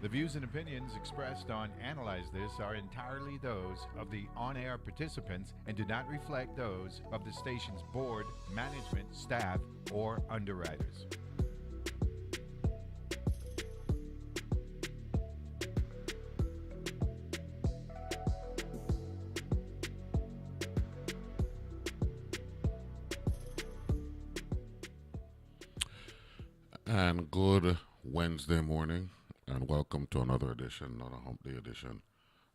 The views and opinions expressed on Analyze This are entirely those of the on air participants and do not reflect those of the station's board, management, staff, or underwriters. And good Wednesday morning, and welcome to another edition, not a hump day edition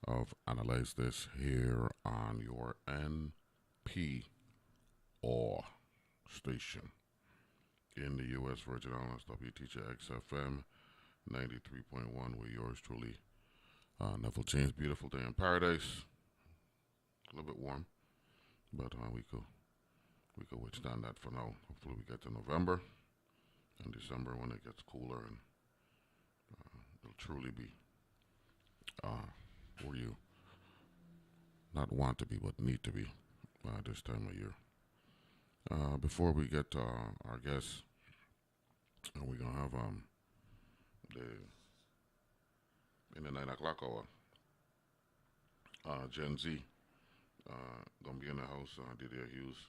of Analyze This here on your NPR station in the U.S. Virgin Islands, WTJX FM 93.1, with yours truly, Neville James. Beautiful day in paradise, a little bit warm, but we could withstand that for now. Hopefully, we get to November and December when it gets cooler, and it'll truly be where you not want to be but need to be this time of year. Before we get to our guests, we're gonna have the in the 9 o'clock hour, Gen Z gonna be in the house. Didier Hughes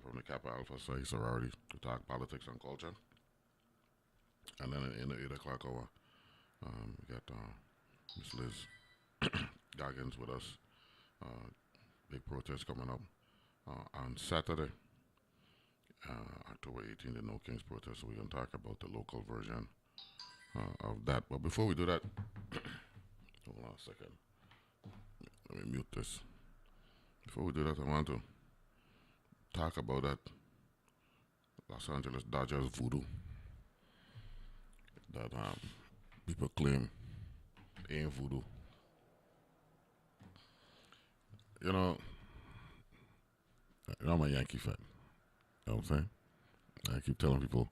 from the Kappa Alpha Psi sorority to talk politics and culture. And then in the 8 o'clock hour, we got Miss Liz Goggins with us. Big protest coming up on Saturday, October 18th, the No Kings protest. So we're going to talk about the local version of that. But before we do that, hold on a second. Let me mute this. Before we do that, I want to talk about that Los Angeles Dodgers voodoo that people claim ain't voodoo. You know, I'm a Yankee fan. You know what I'm saying? I keep telling people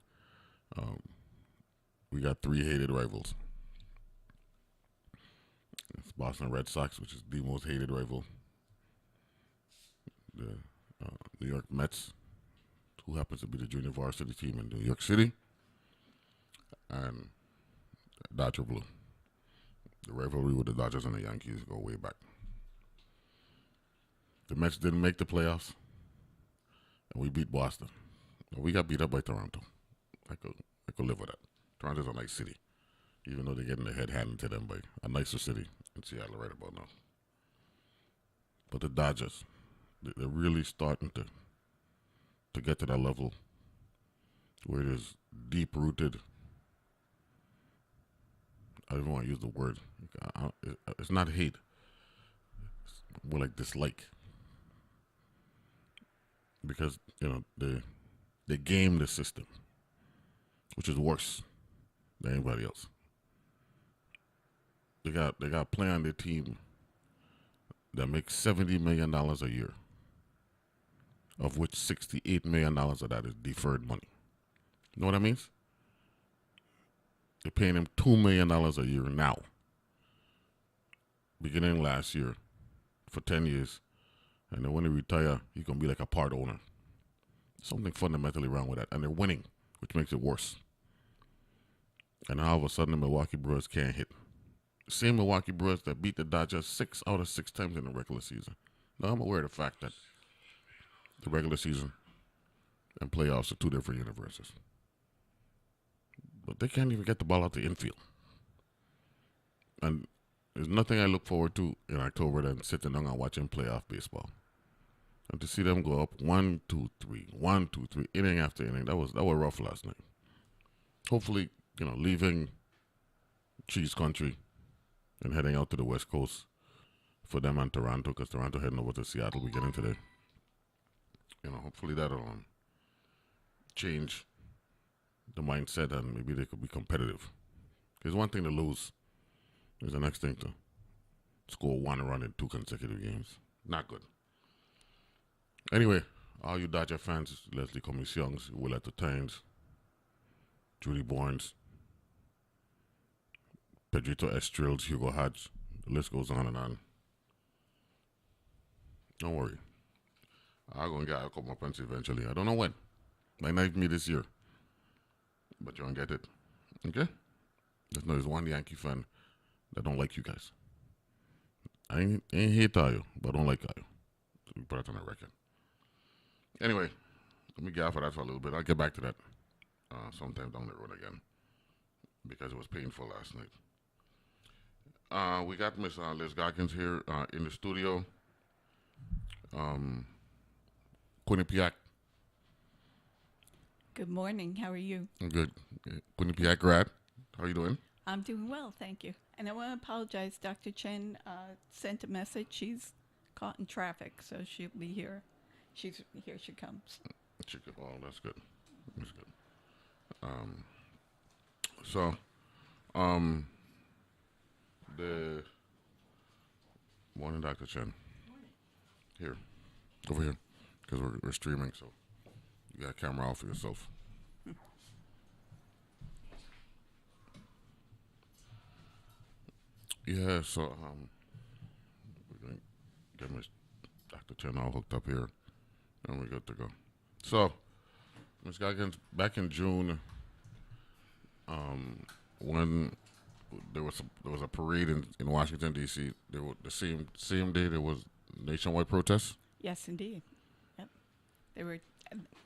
we got three hated rivals. It's Boston Red Sox, which is the most hated rival. The New York Mets, who happens to be the junior varsity team in New York City, and Dodger Blue. The rivalry with the Dodgers and the Yankees go way back. The Mets didn't make the playoffs, and we beat Boston. We got beat up by Toronto. I could live with that. Toronto's a nice city, even though they're getting their head handed to them by a nicer city in Seattle right about now. But the Dodgers, they're really starting to get to that level where it is deep-rooted. I don't want to use the word. It's not hate. It's more like dislike. Because, they game the system, which is worse than anybody else. They got a player on their team that makes $70 million a year, of which $68 million of that is deferred money. You know what I mean? They're paying him $2 million a year now, beginning last year, for 10 years. And then when he retire, he's going to be like a part owner. Something fundamentally wrong with that. And they're winning, which makes it worse. And all of a sudden, the Milwaukee Brewers can't hit. The same Milwaukee Brewers that beat the Dodgers 6 out of 6 times in the regular season. Now, I'm aware of the fact that the regular season and playoffs are two different universes. But they can't even get the ball out the infield. And there's nothing I look forward to in October than sitting down and watching playoff baseball. And to see them go up 1, 2, 3, 1, 2, 3, inning after inning, that was rough last night. Hopefully, leaving Cheese Country and heading out to the West Coast for them and Toronto, because Toronto heading over to Seattle beginning today. Hopefully that'll change the mindset and maybe they could be competitive. There's one thing to lose. There's the next thing to score one run in 2 consecutive games. Not good. Anyway, all you Dodger fans, Leslie Commissions, Willetta Tynes, Judy Barnes, Pedrito Estrills, Hugo Hodge, the list goes on and on. Don't worry. I'm going to get a couple more points eventually. I don't know when. Might not even be this year. But you're going to get it. Okay? There's one Yankee fan that don't like you guys. I ain't here to tell you, but I don't like you. So we put that on the record. Anyway, let me get off of that for a little bit. I'll get back to that sometime down the road again because it was painful last night. We got Miss Liz Goggins here in the studio. Quinnipiac. Good morning. How are you? I'm good. Quinnipiac grad. How are you doing? I'm doing well, thank you. And I want to apologize. Dr. Chen sent a message. She's caught in traffic, so she'll be here. She's here. She comes. Oh, that's good. That's good. So, the morning, Dr. Chen. Morning. Here, over here, because we're streaming, so you got a camera off for yourself. Yeah, so we're gonna get Miss Dr. Chen all hooked up here, and we're good to go. So, Ms. Goggins, back in June, when there was a parade in Washington D.C., there were the same day there was nationwide protests. Yes, indeed. Yep. There were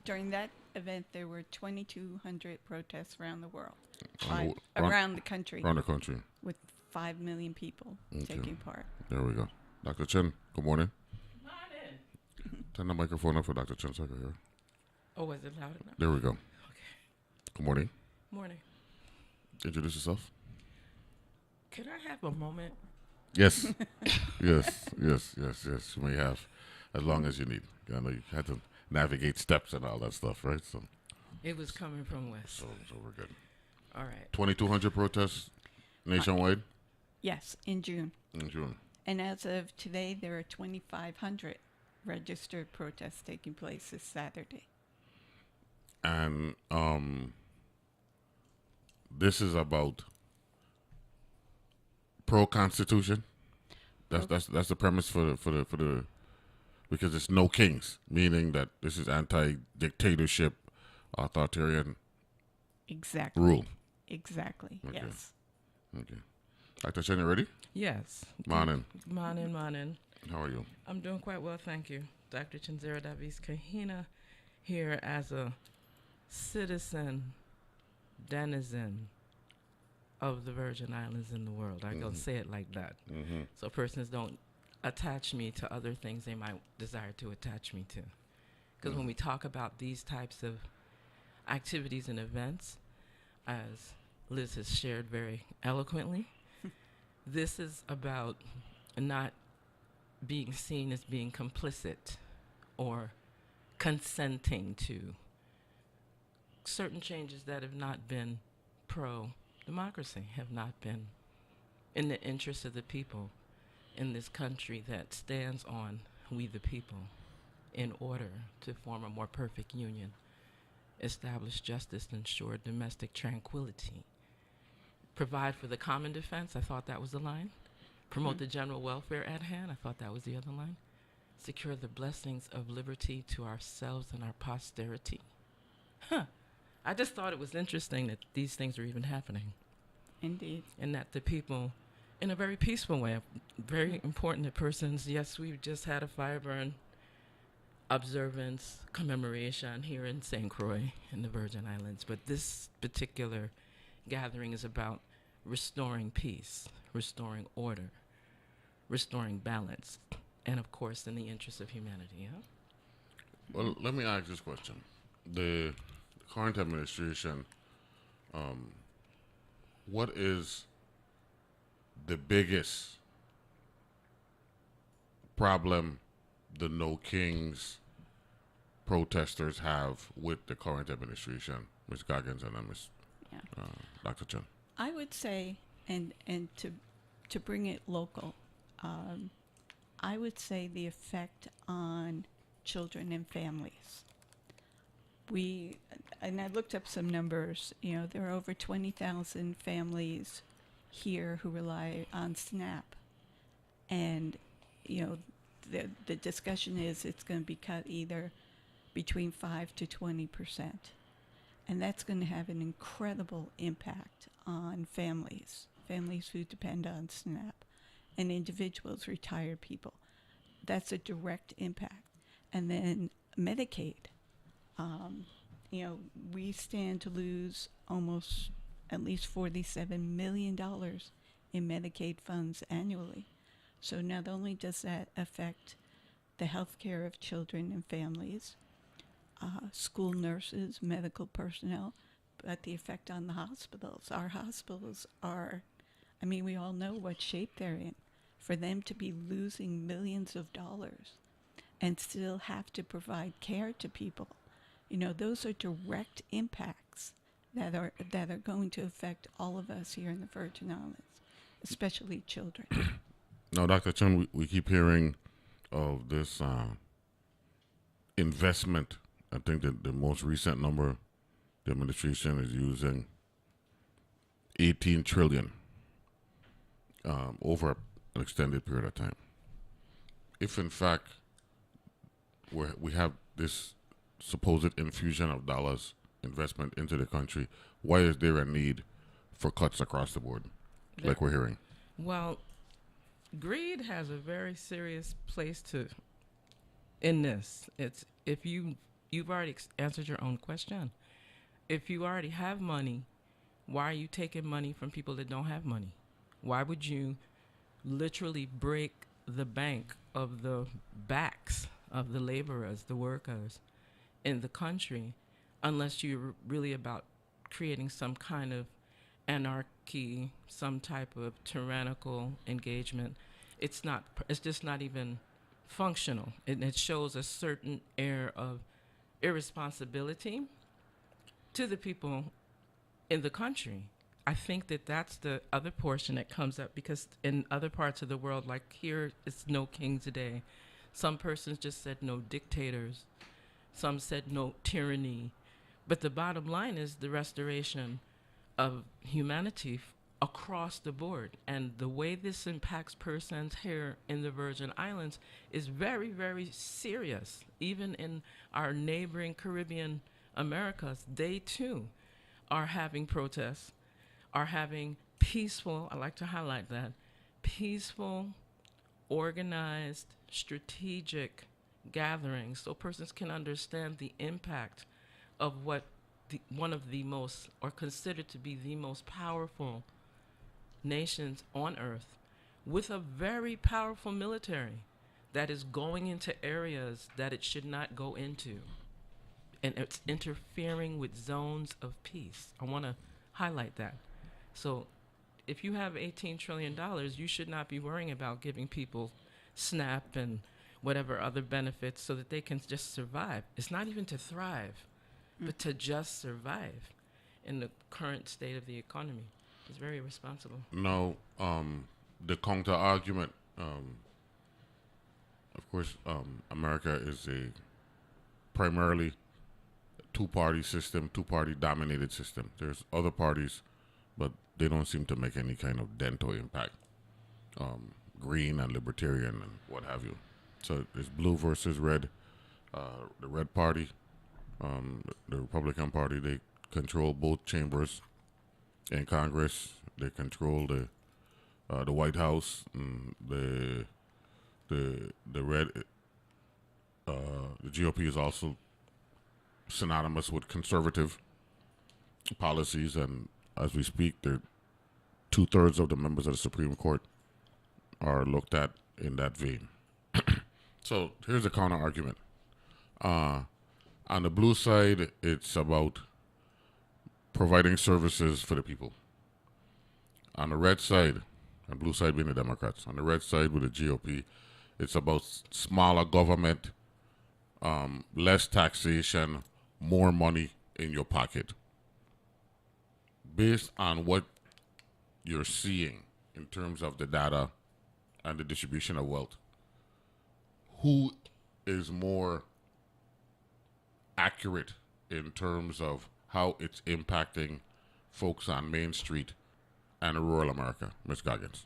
during that event there were 2,200 protests around the world, around the country, with 5 million people taking part. There we go. Dr. Chen, good morning. Morning. Turn the microphone up for Dr. Chen so I can hear. Oh, was it loud enough? There we go. Okay. Good morning. Morning. Introduce yourself. Can I have a moment? Yes. yes. You may have, as long as you need. I know you had to navigate steps and all that stuff, right? So It was coming from West. so we're good. All right. 2,200 protests nationwide Yes, in June. in June. And as of today, there are 2,500 registered protests taking place this Saturday. And this is about pro-constitution. That's the premise for the because it's no kings, meaning that this is anti-dictatorship, authoritarian Exactly. rule. Exactly. Okay. Yes. Okay. Dr. Chen, you ready? Yes. Morning. Morning. How are you? I'm doing quite well, thank you. Dr. Chenzira Davis Kahina here as a citizen, denizen of the Virgin Islands in the world. I go say it like that. Mm-hmm. So persons don't attach me to other things they might desire to attach me to. Because when we talk about these types of activities and events, as Liz has shared very eloquently, this is about not being seen as being complicit or consenting to certain changes that have not been pro-democracy, have not been in the interest of the people in this country that stands on we the people in order to form a more perfect union, establish justice, ensure domestic tranquility, provide for the common defense. I thought that was the line. Promote the general welfare at hand. I thought that was the other line. Secure the blessings of liberty to ourselves and our posterity. I just thought it was interesting that these things are even happening. Indeed. And that the people, in a very peaceful way, very important that persons, yes, we've just had a fire burn observance commemoration here in St. Croix in the Virgin Islands, but this particular gathering is about restoring peace, restoring order, restoring balance, and of course in the interest of humanity. Huh? Well, let me ask this question. The current administration, what is the biggest problem the No Kings protesters have with the current administration, Ms. Goggins and Ms. Dr. Chen? I would say, and to bring it local, I would say the effect on children and families. And I looked up some numbers. You know, there are over 20,000 families here who rely on SNAP, and you know, the discussion is it's going to be cut either between 5 to 20%. And that's going to have an incredible impact on families who depend on SNAP, and individuals, retired people. That's a direct impact. And then Medicaid. We stand to lose almost at least $47 million in Medicaid funds annually. So not only does that affect the health care of children and families, school nurses, medical personnel, but the effect on the hospitals. Our hospitals are, we all know what shape they're in. For them to be losing millions of dollars and still have to provide care to people, those are direct impacts that are going to affect all of us here in the Virgin Islands, especially children. Now, Dr. Chen, we keep hearing of this investment. I think that the most recent number the administration is using, 18 trillion over an extended period of time. If in fact we have this supposed infusion of dollars investment into the country, why is there a need for cuts across the board, like we're hearing? Well, greed has a very serious place in this. It's if you've already answered your own question. If you already have money, why are you taking money from people that don't have money? Why would you literally break the bank of the backs of the laborers, the workers in the country, unless you're really about creating some kind of anarchy, some type of tyrannical engagement? It's just not even functional. It shows a certain air of irresponsibility to the people in the country. I think that's the other portion that comes up, because in other parts of the world, like here, it's no king today. Some persons just said no dictators. Some said no tyranny. But the bottom line is the restoration of humanity across the board. And the way this impacts persons here in the Virgin Islands is very, very serious. Even in our neighboring Caribbean Americas, they too are having protests, are having peaceful, I like to highlight that, peaceful, organized, strategic gatherings so persons can understand the impact of what one of the most, or considered to be the most powerful nations on earth, with a very powerful military that is going into areas that it should not go into. And it's interfering with zones of peace. I want to highlight that. So if you have $18 trillion, you should not be worrying about giving people SNAP and whatever other benefits so that they can just survive. It's not even to thrive, but to just survive in the current state of the economy. It's very irresponsible. Now, the counter argument, of course, America is a primarily two-party system, two-party dominated system. There's other parties, but they don't seem to make any kind of dent or impact. Green and libertarian and what have you. So it's blue versus red. The red party, the Republican Party, they control both chambers in Congress. They control the White House. The red, the GOP is also synonymous with conservative policies, and as we speak, 2/3 of the members of the Supreme Court are looked at in that vein. So here's a counter argument. On the blue side, it's about providing services for the people. On the red side, and blue side being the Democrats, on the red side with the GOP, it's about smaller government, less taxation, more money in your pocket. Based on what you're seeing in terms of the data and the distribution of wealth, who is more accurate in terms of how it's impacting folks on Main Street and rural America, Ms. Goggins?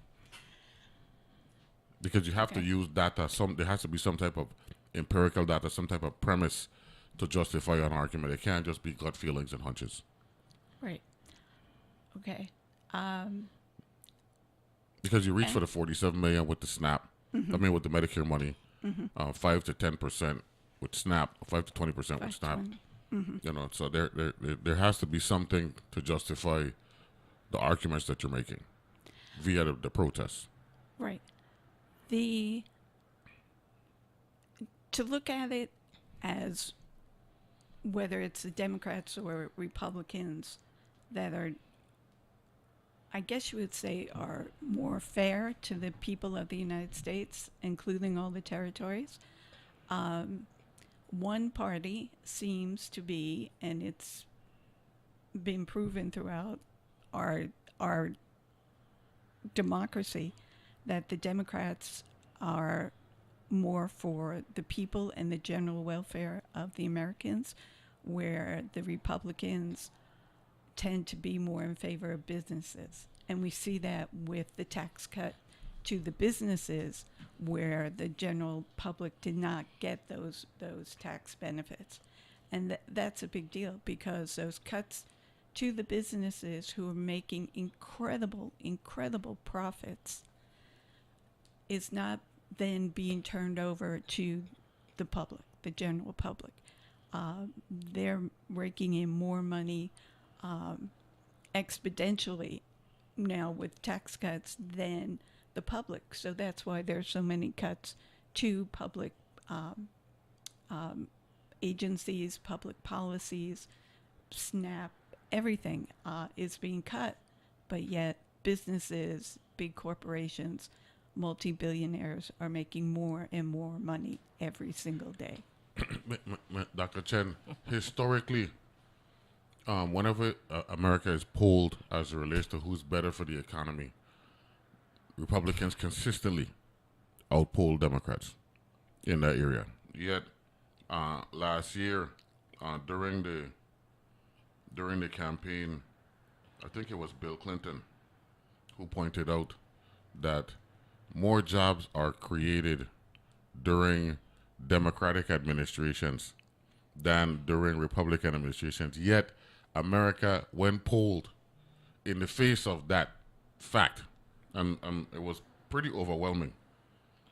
Because you have to use data. There has to be some type of empirical data, some type of premise to justify an argument. It can't just be gut feelings and hunches. Right. Okay. Because you reach for the $47 million with the SNAP. Mm-hmm. I mean, with the Medicare money, 5 to 10% with SNAP, 5 to 20% with SNAP. Mm-hmm. You know, so there has to be something to justify the arguments that you're making via the protests. Right. To look at it as whether it's the Democrats or Republicans that are, I guess you would say, are more fair to the people of the United States, including all the territories. One party seems to be, and it's been proven throughout our democracy, that the Democrats are more for the people and the general welfare of the Americans, where the Republicans tend to be more in favor of businesses. And we see that with the tax cut to the businesses, where the general public did not get those tax benefits. And that's a big deal, because those cuts to the businesses who are making incredible profits is not then being turned over to the public, the general public. They're raking in more money exponentially now with tax cuts than the public. So that's why there's so many cuts to public agencies, public policies, SNAP, everything is being cut. But yet businesses, big corporations, multi-billionaires are making more and more money every single day. Dr. Chen, historically, whenever America is polled as it relates to who's better for the economy, Republicans consistently outpoll Democrats in that area. Yet, last year, during the campaign, I think it was Bill Clinton who pointed out that more jobs are created during Democratic administrations than during Republican administrations. Yet, America, when polled, in the face of that fact, and it was pretty overwhelming,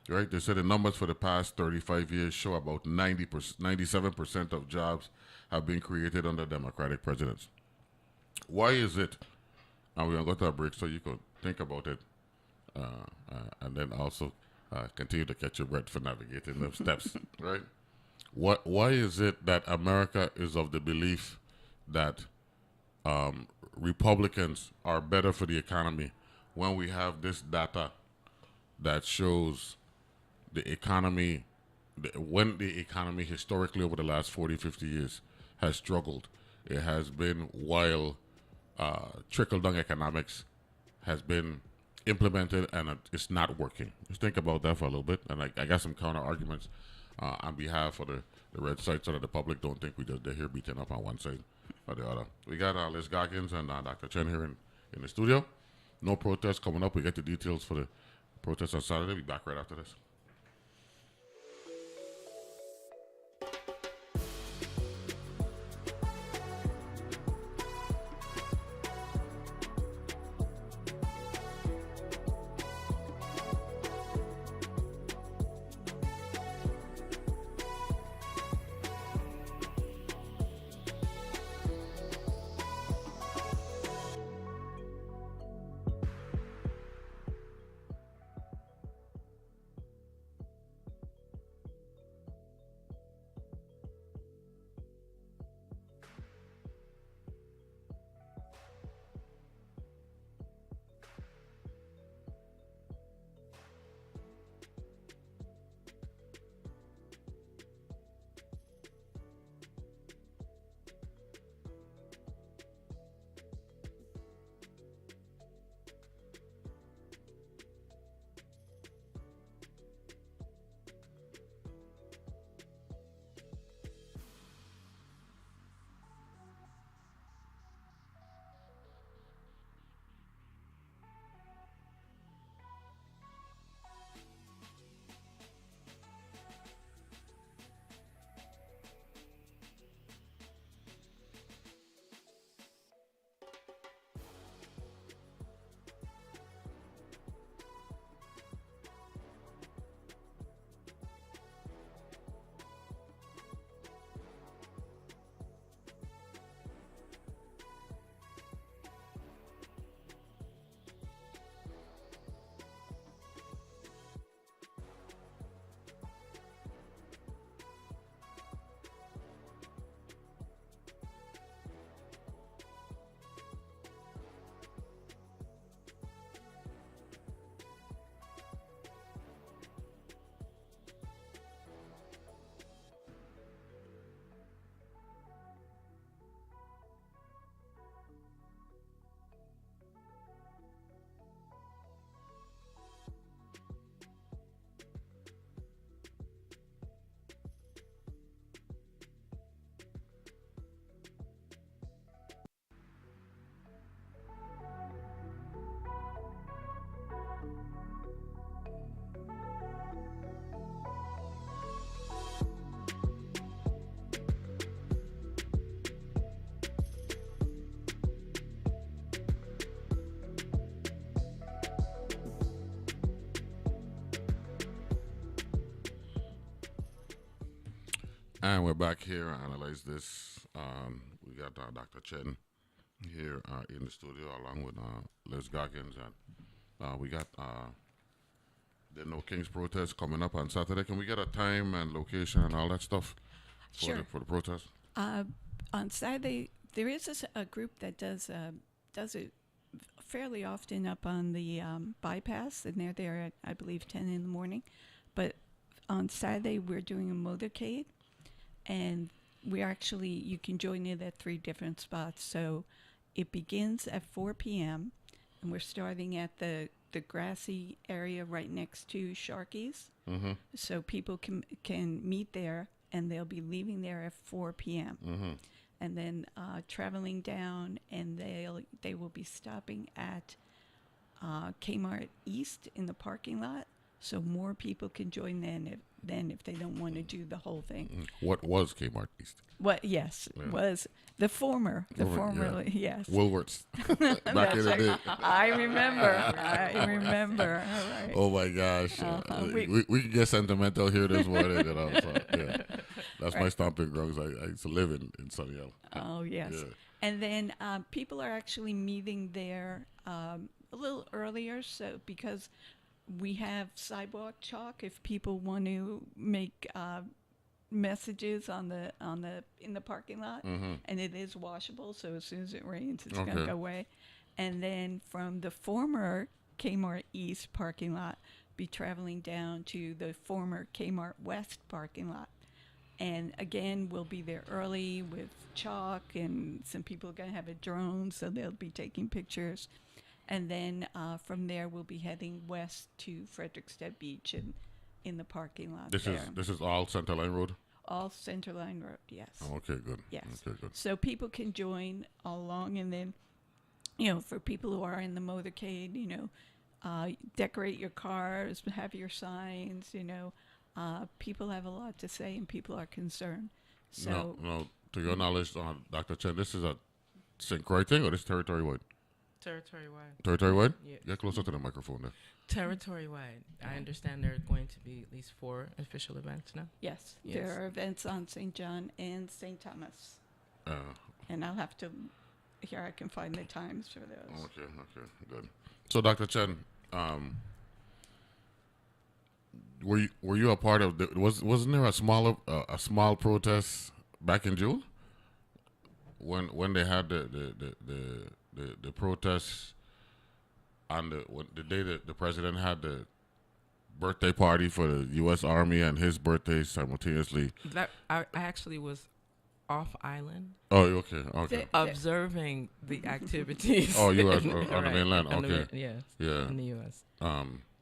right? They said the numbers for the past 35 years show about 97% of jobs have been created under Democratic presidents. Why is it? And we're going to go to a break so you can think about it. And then also continue to catch your breath for navigating those steps, right? Why is it that America is of the belief that Republicans are better for the economy when we have this data that shows the economy, when the economy historically over the last 40, 50 years has struggled? It has been while trickle-down economics has been implemented and it's not working. Just think about that for a little bit, and I got some counter arguments on behalf of the red side so that the public don't think they're here beating up on one side or the other. We got Liz Goggins and Dr. Chen here in the studio. No protest coming up. We get the details for the protest on Saturday. We'll be back right after this. And we're back here to analyze this. We got Dr. Chen here in the studio along with Liz Goggins. And we got the No Kings protest coming up on Saturday. Can we get a time and location and all that stuff for the protest? On Saturday, there is a group that does it fairly often up on the bypass, and they're there at, I believe, 10 in the morning. But on Saturday, we're doing a motorcade, and you can join it at 3 different spots. So it begins at 4 p.m., and we're starting at the grassy area right next to Sharky's. Mm-hmm. So people can meet there, and they'll be leaving there at 4 p.m. Mm-hmm. And then traveling down, and they will be stopping at Kmart East in the parking lot, so more people can join then if they don't want to do the whole thing. What was Kmart East? What? Yes, was the former, yes. Woolworths. Back in the day. I remember. All right. Oh my gosh. We can get sentimental here this morning. So, yeah. That's my stomping grounds. I used to live in Sunnyale. Oh, yes. Yeah. And then people are actually meeting there a little earlier, so because we have sidewalk chalk if people want to make messages in the parking lot, and it is washable, so as soon as it rains, it's going to go away. And then from the former Kmart East parking lot, be traveling down to the former Kmart West parking lot. And again, we'll be there early with chalk, and some people are going to have a drone, so they'll be taking pictures. And then from there, we'll be heading west to Frederickstead Beach and in the parking lot. This is all Centerline Road? All Centerline Road, yes. Oh, okay, good. Yes. Okay, good. So people can join along, and then, for people who are in the motorcade, decorate your cars, have your signs, people have a lot to say, and people are concerned. So no, to your knowledge, Dr. Chen, this is a St. Croix thing, or this territory-wide? Territory-wide. Territory-wide? Yes. Get closer to the microphone there. Territory-wide. I understand there are going to be at least 4 official events now. Yes. There are events on St. John and St. Thomas. And I'll have to, here I can find the times for those. Okay, good. So, Dr. Chen, were you a part of wasn't there a small protest back in June when they had the protests on the day that the president had the birthday party for the U.S. Army and his birthday simultaneously? That I actually was off island. Oh, okay. Observing the activities. Oh, you were on the mainland. Okay. Yes. Yeah. In the U.S.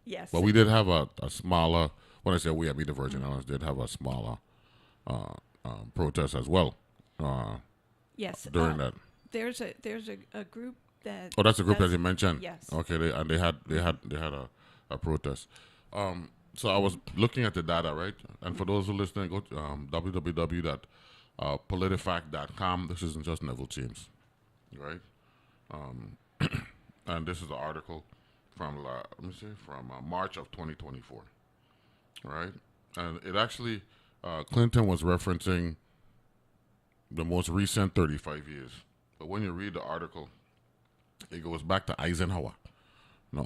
Yes. But we did have a smaller. When I say we, I mean the Virgin Islands did have a smaller protest as well. Yes. During that. There's a group that. Oh, that's the group that you mentioned. Yes. Okay. They had a protest. So I was looking at the data, right? And for those who are listening, go to www.politifact.com. This isn't just Neville James, right? And this is an article from March of 2024, right? And it actually Clinton was referencing the most recent 35 years. But when you read the article, it goes back to Eisenhower.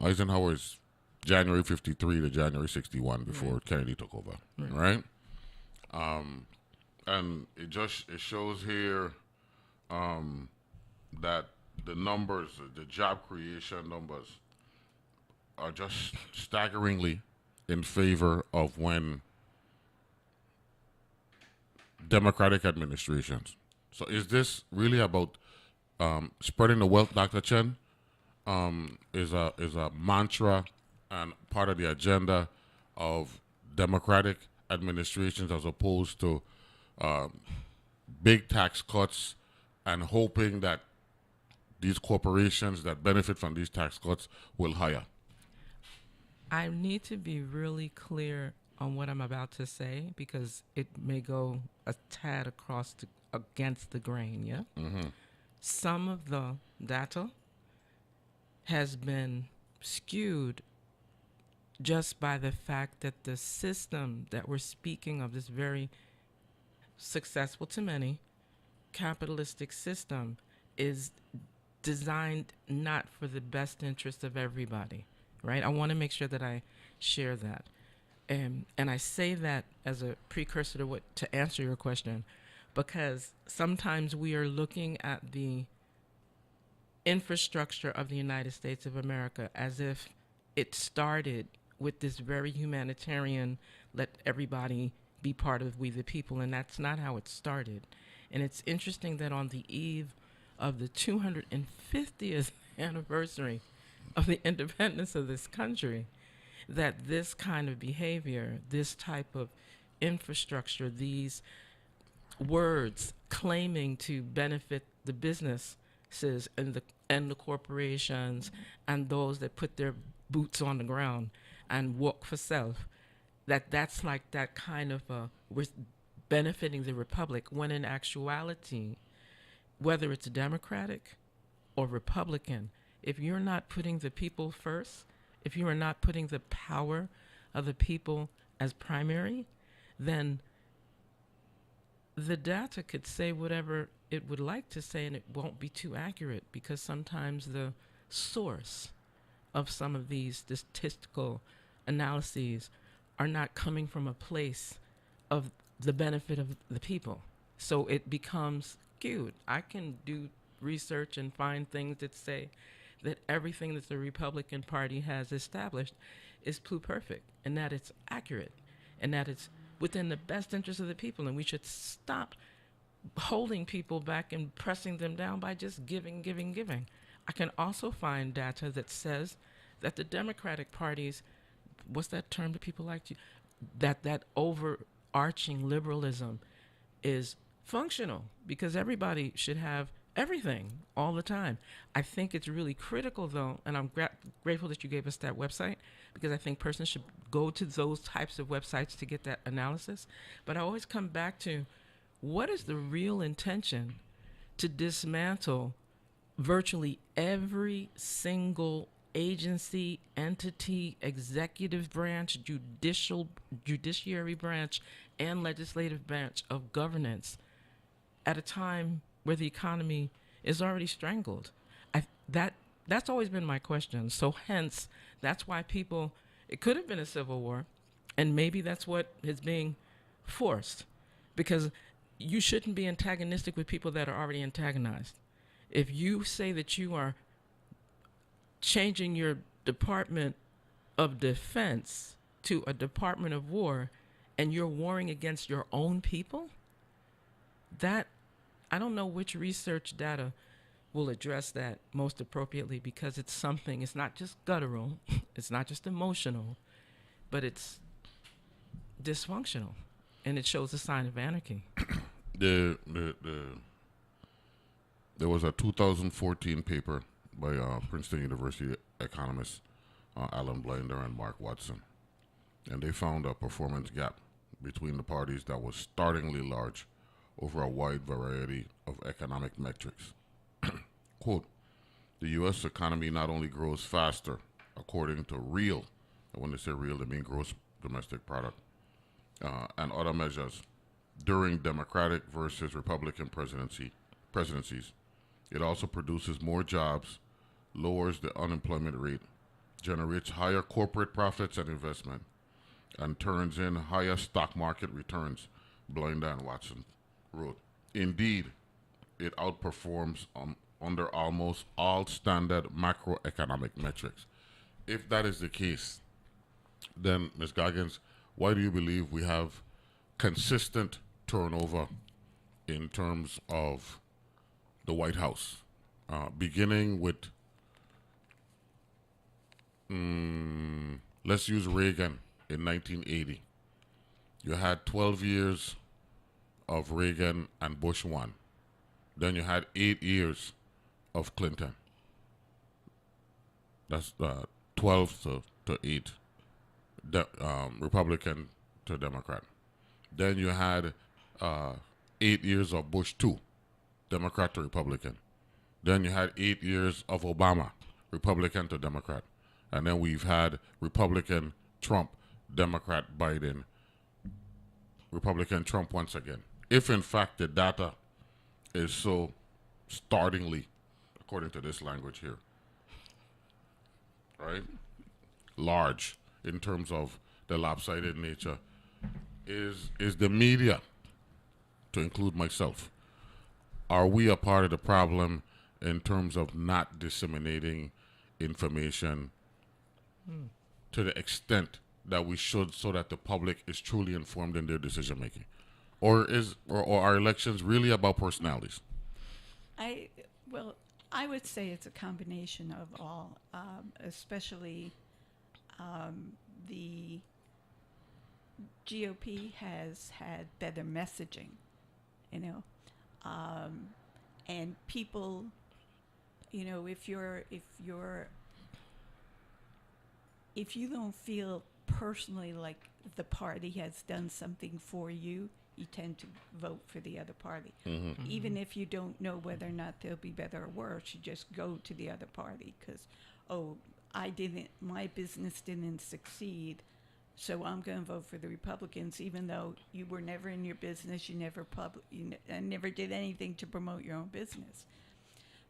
Eisenhower is January 53 to January 61 before Kennedy took over, right? And it shows here that the numbers, the job creation numbers, are just staggeringly in favor of when Democratic administrations. So is this really about spreading the wealth, Dr. Chen? Is a mantra and part of the agenda of Democratic administrations as opposed to big tax cuts and hoping that these corporations that benefit from these tax cuts will hire? I need to be really clear on what I'm about to say because it may go a tad against the grain, yeah? Mm-hmm. Some of the data has been skewed just by the fact that the system that we're speaking of, this very successful to many capitalistic system is designed not for the best interest of everybody, right? I want to make sure that I share that. And I say that as a precursor to answer your question, because sometimes we are looking at the infrastructure of the United States of America as if it started with this very humanitarian, let everybody be part of we the people, and that's not how it started. And it's interesting that on the eve of the 250th anniversary of the independence of this country, that this kind of behavior, this type of infrastructure, these words claiming to benefit the businesses and the corporations and those that put their boots on the ground and work for self, that's like that kind of we're benefiting the republic, when in actuality, whether it's Democratic or Republican, if you're not putting the people first, if you are not putting the power of the people as primary, then the data could say whatever it would like to say, and it won't be too accurate, because sometimes the source of some of these statistical analyses are not coming from a place of the benefit of the people. So it becomes skewed. I can do research and find things that say that everything that the Republican Party has established is pluperfect, and that it's accurate, and that it's within the best interest of the people, and we should stop holding people back and pressing them down by just giving. I can also find data that says that the Democratic Party's, what's that term that people like to, that overarching liberalism is functional, because everybody should have everything all the time. I think it's really critical, though, and I'm grateful that you gave us that website, because I think persons should go to those types of websites to get that analysis. But I always come back to, what is the real intention to dismantle virtually every single agency, entity, executive branch, judiciary branch, and legislative branch of governance at a time where the economy is already strangled? That's always been my question. So hence, that's why it could have been a civil war, and maybe that's what is being forced, because you shouldn't be antagonistic with people that are already antagonized. If you say that you are changing your Department of Defense to a Department of War, and you're warring against your own people, that, I don't know which research data will address that most appropriately, because it's something, it's not just guttural, it's not just emotional, but it's dysfunctional, and it shows a sign of anarchy. There was a 2014 paper by Princeton University economists Alan Blinder and Mark Watson, and they found a performance gap between the parties that was startlingly large over a wide variety of economic metrics. Quote, the U.S. economy not only grows faster, according to real, and when they say real, they mean gross domestic product, and other measures, during Democratic versus Republican presidencies. It also produces more jobs, lowers the unemployment rate, generates higher corporate profits and investment, and turns in higher stock market returns, Blinder and Watson wrote. Indeed, it outperforms under almost all standard macroeconomic metrics. If that is the case, then, Ms. Goggins, why do you believe we have consistent turnover in terms of the White House, beginning with, let's use Reagan in 1980. You had 12 years of Reagan and Bush 1. Then you had 8 years of Clinton. That's 12 to 8, Republican to Democrat. Then you had 8 years of Bush 2, Democrat to Republican. Then you had 8 years of Obama, Republican to Democrat. And then we've had Republican Trump, Democrat Biden, Republican Trump once again. if in fact the data is so startlingly, according to this language here, right, large in terms of the lopsided nature, is the media, to include myself, are we a part of the problem in terms of not disseminating information to the extent that we should, so that the public is truly informed in their decision making? Or are elections really about personalities? I would say it's a combination of all, especially the GOP has had better messaging, and people, if you don't feel personally like the party has done something for you, you tend to vote for the other party. Even if you don't know whether or not they'll be better or worse, you just go to the other party because, my business didn't succeed, so I'm going to vote for the Republicans, even though you were never in your business, you never did anything to promote your own business.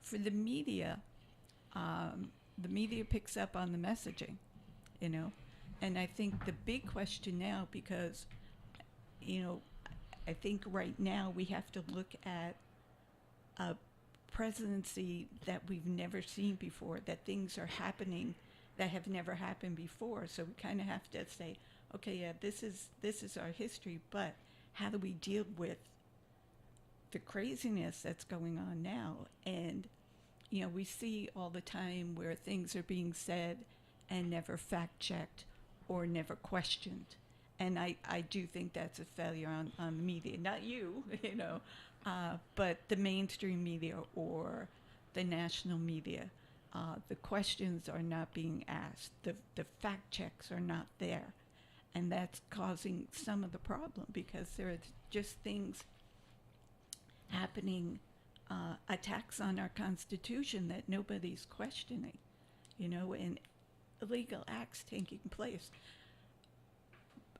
For the media picks up on the messaging, and I think the big question now, because, I think right now we have to look at a presidency that we've never seen before, that things are happening that have never happened before. So we kind of have to say, okay, yeah, this is our history, but how do we deal with the craziness that's going on now? And, we see all the time where things are being said and never fact-checked or never questioned. And I do think that's a failure on the media. Not you, but the mainstream media or the national media. The questions are not being asked. The fact checks are not there. And that's causing some of the problem, because there are just things happening, attacks on our Constitution that nobody's questioning, and illegal acts taking place.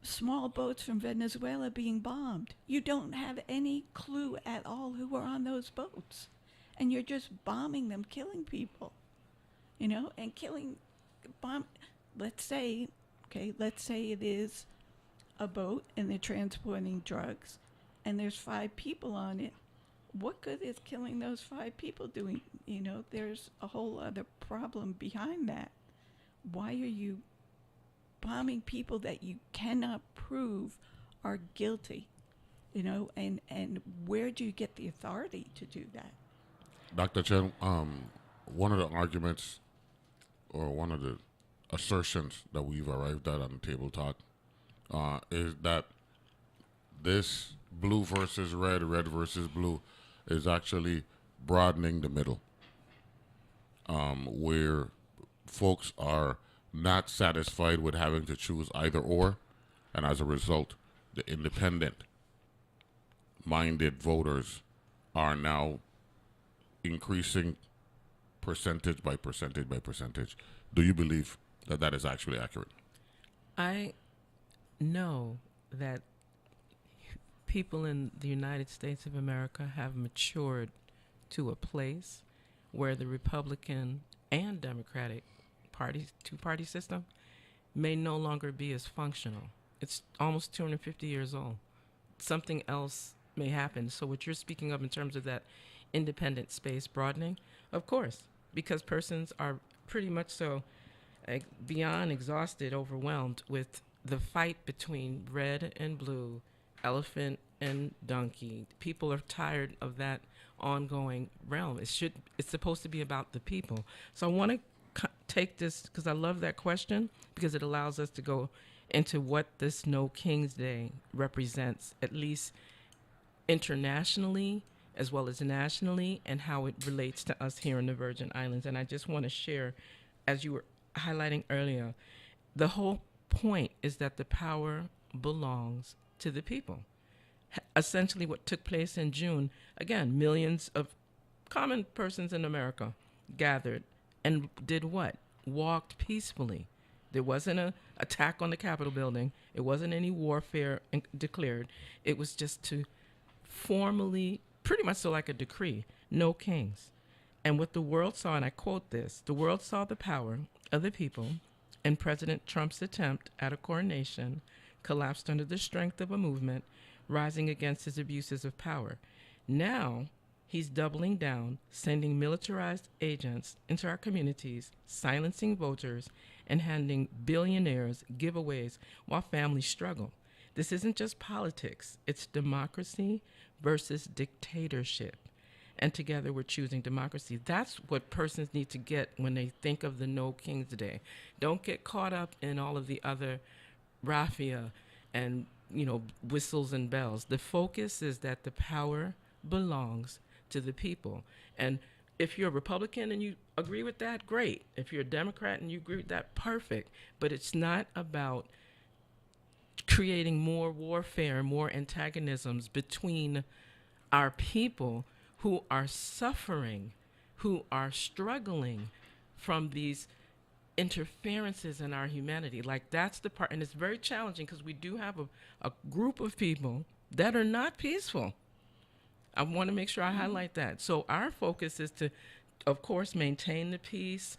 Small boats from Venezuela being bombed. You don't have any clue at all who are on those boats. And you're just bombing them, killing people, and let's say it is a boat and they're transporting drugs and there's 5 people on it. What good is killing those 5 people doing? There's a whole other problem behind that. Why are you bombing people that you cannot prove are guilty, and where do you get the authority to do that? Dr. Chen, one of the arguments, or one of the assertions that we've arrived at on the table talk, is that this blue versus red, red versus blue, is actually broadening the middle, where folks are not satisfied with having to choose either or, and as a result, the independent-minded voters are now increasing percentage by percentage by percentage. Do you believe that that is actually accurate? I know that people in the United States of America have matured to a place where the Republican and Democratic two-party system may no longer be as functional. It's almost 250 years old. Something else may happen. So what you're speaking of in terms of that independent space broadening, of course, because persons are pretty much so beyond exhausted, overwhelmed with the fight between red and blue, elephant and donkey. People are tired of that ongoing realm. It's supposed to be about the people. So I want to take this, because I love that question, because it allows us to go into what this No King's Day represents, at least internationally as well as nationally, and how it relates to us here in the Virgin Islands. And I just want to share, as you were highlighting earlier, the whole point is that the power belongs to the people. Essentially what took place in June, again, millions of common persons in America gathered and did what? Walked peacefully. There wasn't an attack on the Capitol building. It wasn't any warfare declared. It was just to formally, pretty much so like a decree, no kings. And what the world saw, and I quote this, the world saw the power of the people, and President Trump's attempt at a coronation collapsed under the strength of a movement rising against his abuses of power. Now, he's doubling down, sending militarized agents into our communities, silencing voters, and handing billionaires giveaways while families struggle. This isn't just politics. It's democracy versus dictatorship. And together we're choosing democracy. That's what persons need to get when they think of the No Kings Day. Don't get caught up in all of the other raffia and, whistles and bells. The focus is that the power belongs to the people. And if you're a Republican and you agree with that, great. If you're a Democrat and you agree with that, perfect. But it's not about creating more warfare, more antagonisms between our people who are suffering, who are struggling from these interferences in our humanity. Like, that's the part, and it's very challenging because we do have a group of people that are not peaceful. I want to make sure I highlight that. So our focus is to, of course, maintain the peace.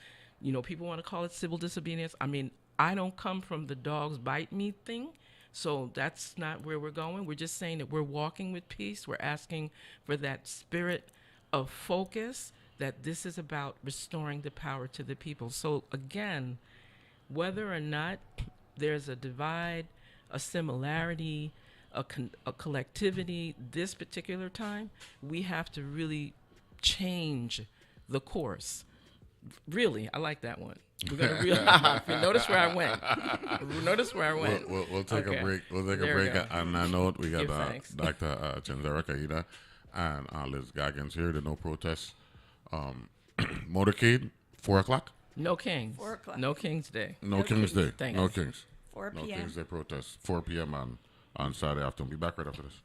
People want to call it civil disobedience. I mean, I don't come from the dogs bite me thing, so that's not where we're going. We're just saying that we're walking with peace. We're asking for that spirit of focus, that this is about restoring the power to the people. So again, whether or not there's a divide, a similarity, a collectivity this particular time, we have to really change the course. Really, I like that one. We're going to really notice where I went. We'll take a break. We'll take a break. On that note, we got Dr. Chenzira, Kahina, and Liz Goggins here. The No Protest Motorcade, 4 o'clock. No Kings. 4 o'clock. No Kings Day. No Kings Day. Thanks. No Kings. 4 p.m. No Kings Day protest. 4 p.m. on Saturday afternoon. Be back right after this.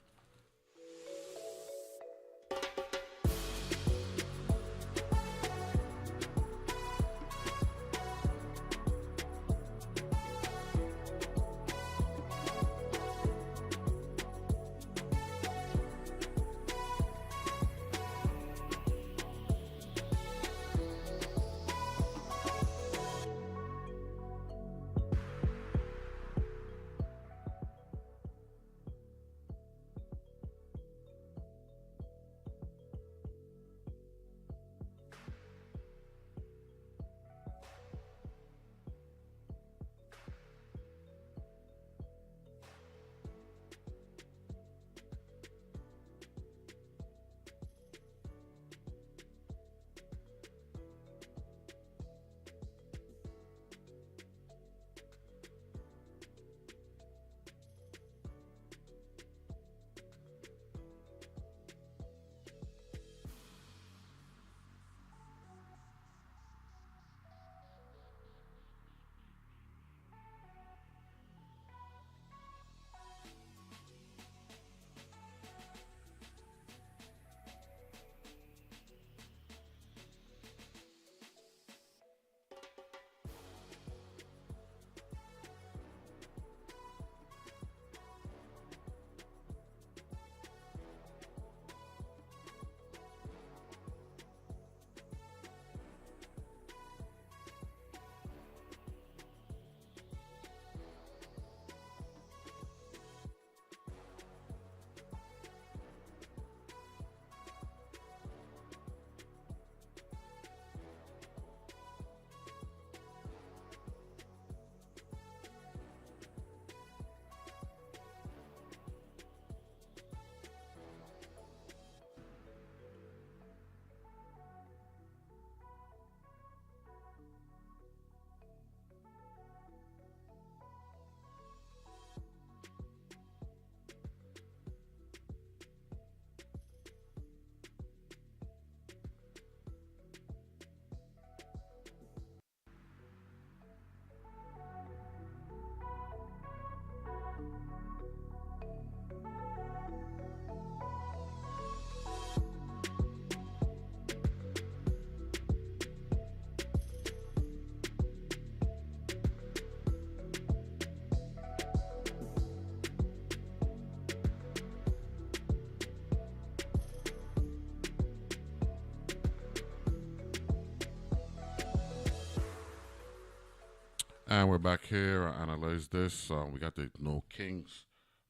And we're back here. I analyze this. We got the No Kings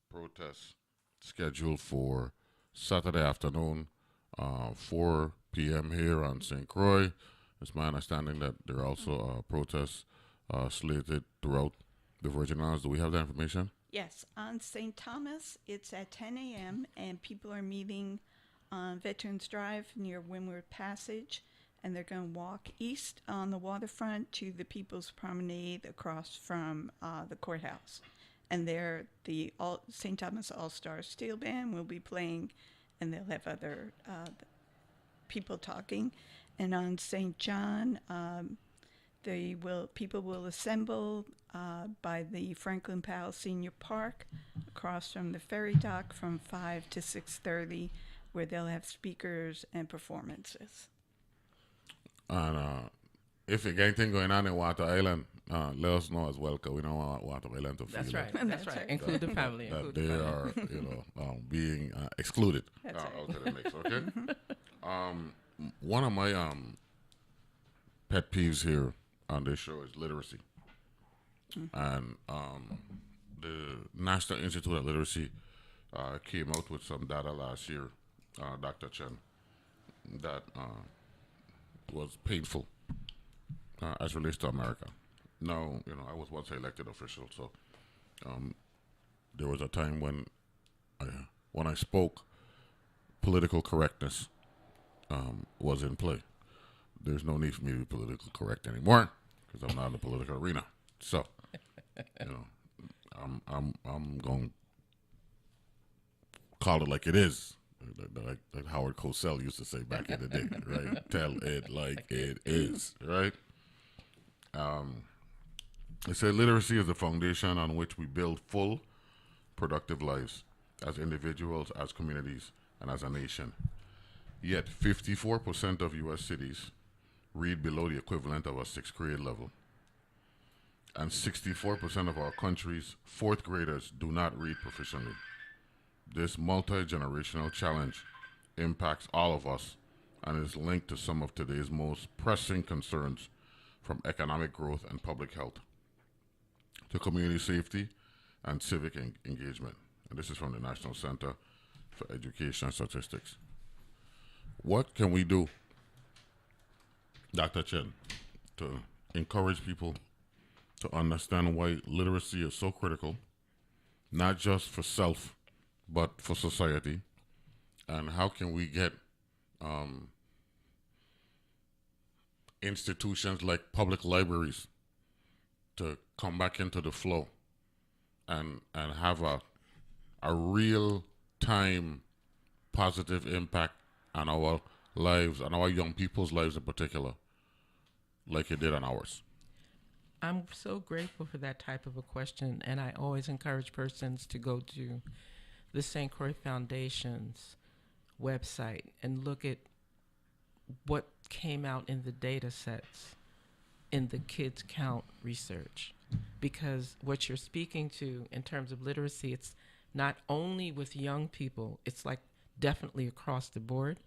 protest scheduled for Saturday afternoon, 4 p.m. here on St. Croix. It's my understanding that there are also protests slated throughout the Virgin Islands. Do we have that information? Yes, on St. Thomas, it's at 10 a.m., and people are meeting on Veterans Drive near Windward Passage, and they're going to walk east on the waterfront to the People's Promenade across from the courthouse. And there, the St. Thomas All-Star Steel Band will be playing, and they'll have other people talking. And on St. John, people will assemble by the Franklin Powell Senior Park across from the ferry dock from 5 to 6:30, where they'll have speakers and performances. And if you got anything going on in Water Island, let us know as well, because we don't want Water Island to feel That's right. Include the family. That they are, being excluded out of the mix. Okay. One of my pet peeves here on this show is literacy, and the National Institute of Literacy came out with some data last year, Dr. Chen, that was painful as relates to America. Now, I was once an elected official, so there was a time when I spoke, political correctness was in play. There's no need for me to be politically correct anymore because I'm not in the political arena. So, I'm going to call it like it is. Like Howard Cosell used to say back in the day, right? Tell it like it is, right? They say literacy is the foundation on which we build full, productive lives as individuals, as communities, and as a nation. Yet 54% of U.S. cities read below the equivalent of a 6th grade level. And 64% of our country's 4th graders do not read proficiently. This multi-generational challenge impacts all of us and is linked to some of today's most pressing concerns, from economic growth and public health to community safety and civic engagement. And this is from the National Center for Education Statistics. What can we do, Dr. Chen, to encourage people to understand why literacy is so critical, not just for self, but for society? And how can we get institutions like public libraries to come back into the flow and have a real time positive impact on our lives, on our young people's lives in particular, like it did on ours? I'm so grateful for that type of a question, and I always encourage persons to go to the St. Croix Foundation's website and look at what came out in the data sets in the Kids Count research. Because what you're speaking to in terms of literacy, it's not only with young people, it's like definitely across the board.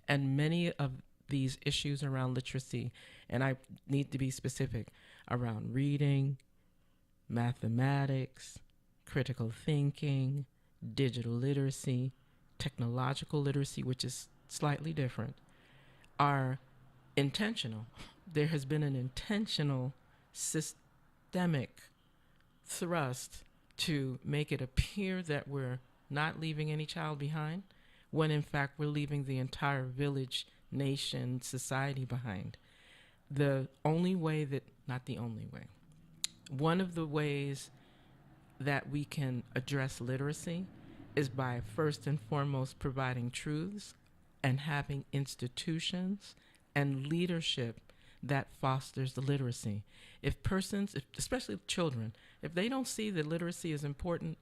And many of these issues around literacy, and I need to be specific, around reading, mathematics, critical thinking, digital literacy, technological literacy, which is slightly different, are intentional. There has been an intentional systemic thrust to make it appear that we're not leaving any child behind, when in fact we're leaving the entire village, nation, society behind. The only way that, not the only way, one of the ways that we can address literacy is by first and foremost providing truths and having institutions and leadership that fosters the literacy. If persons, especially children, if they don't see that literacy is important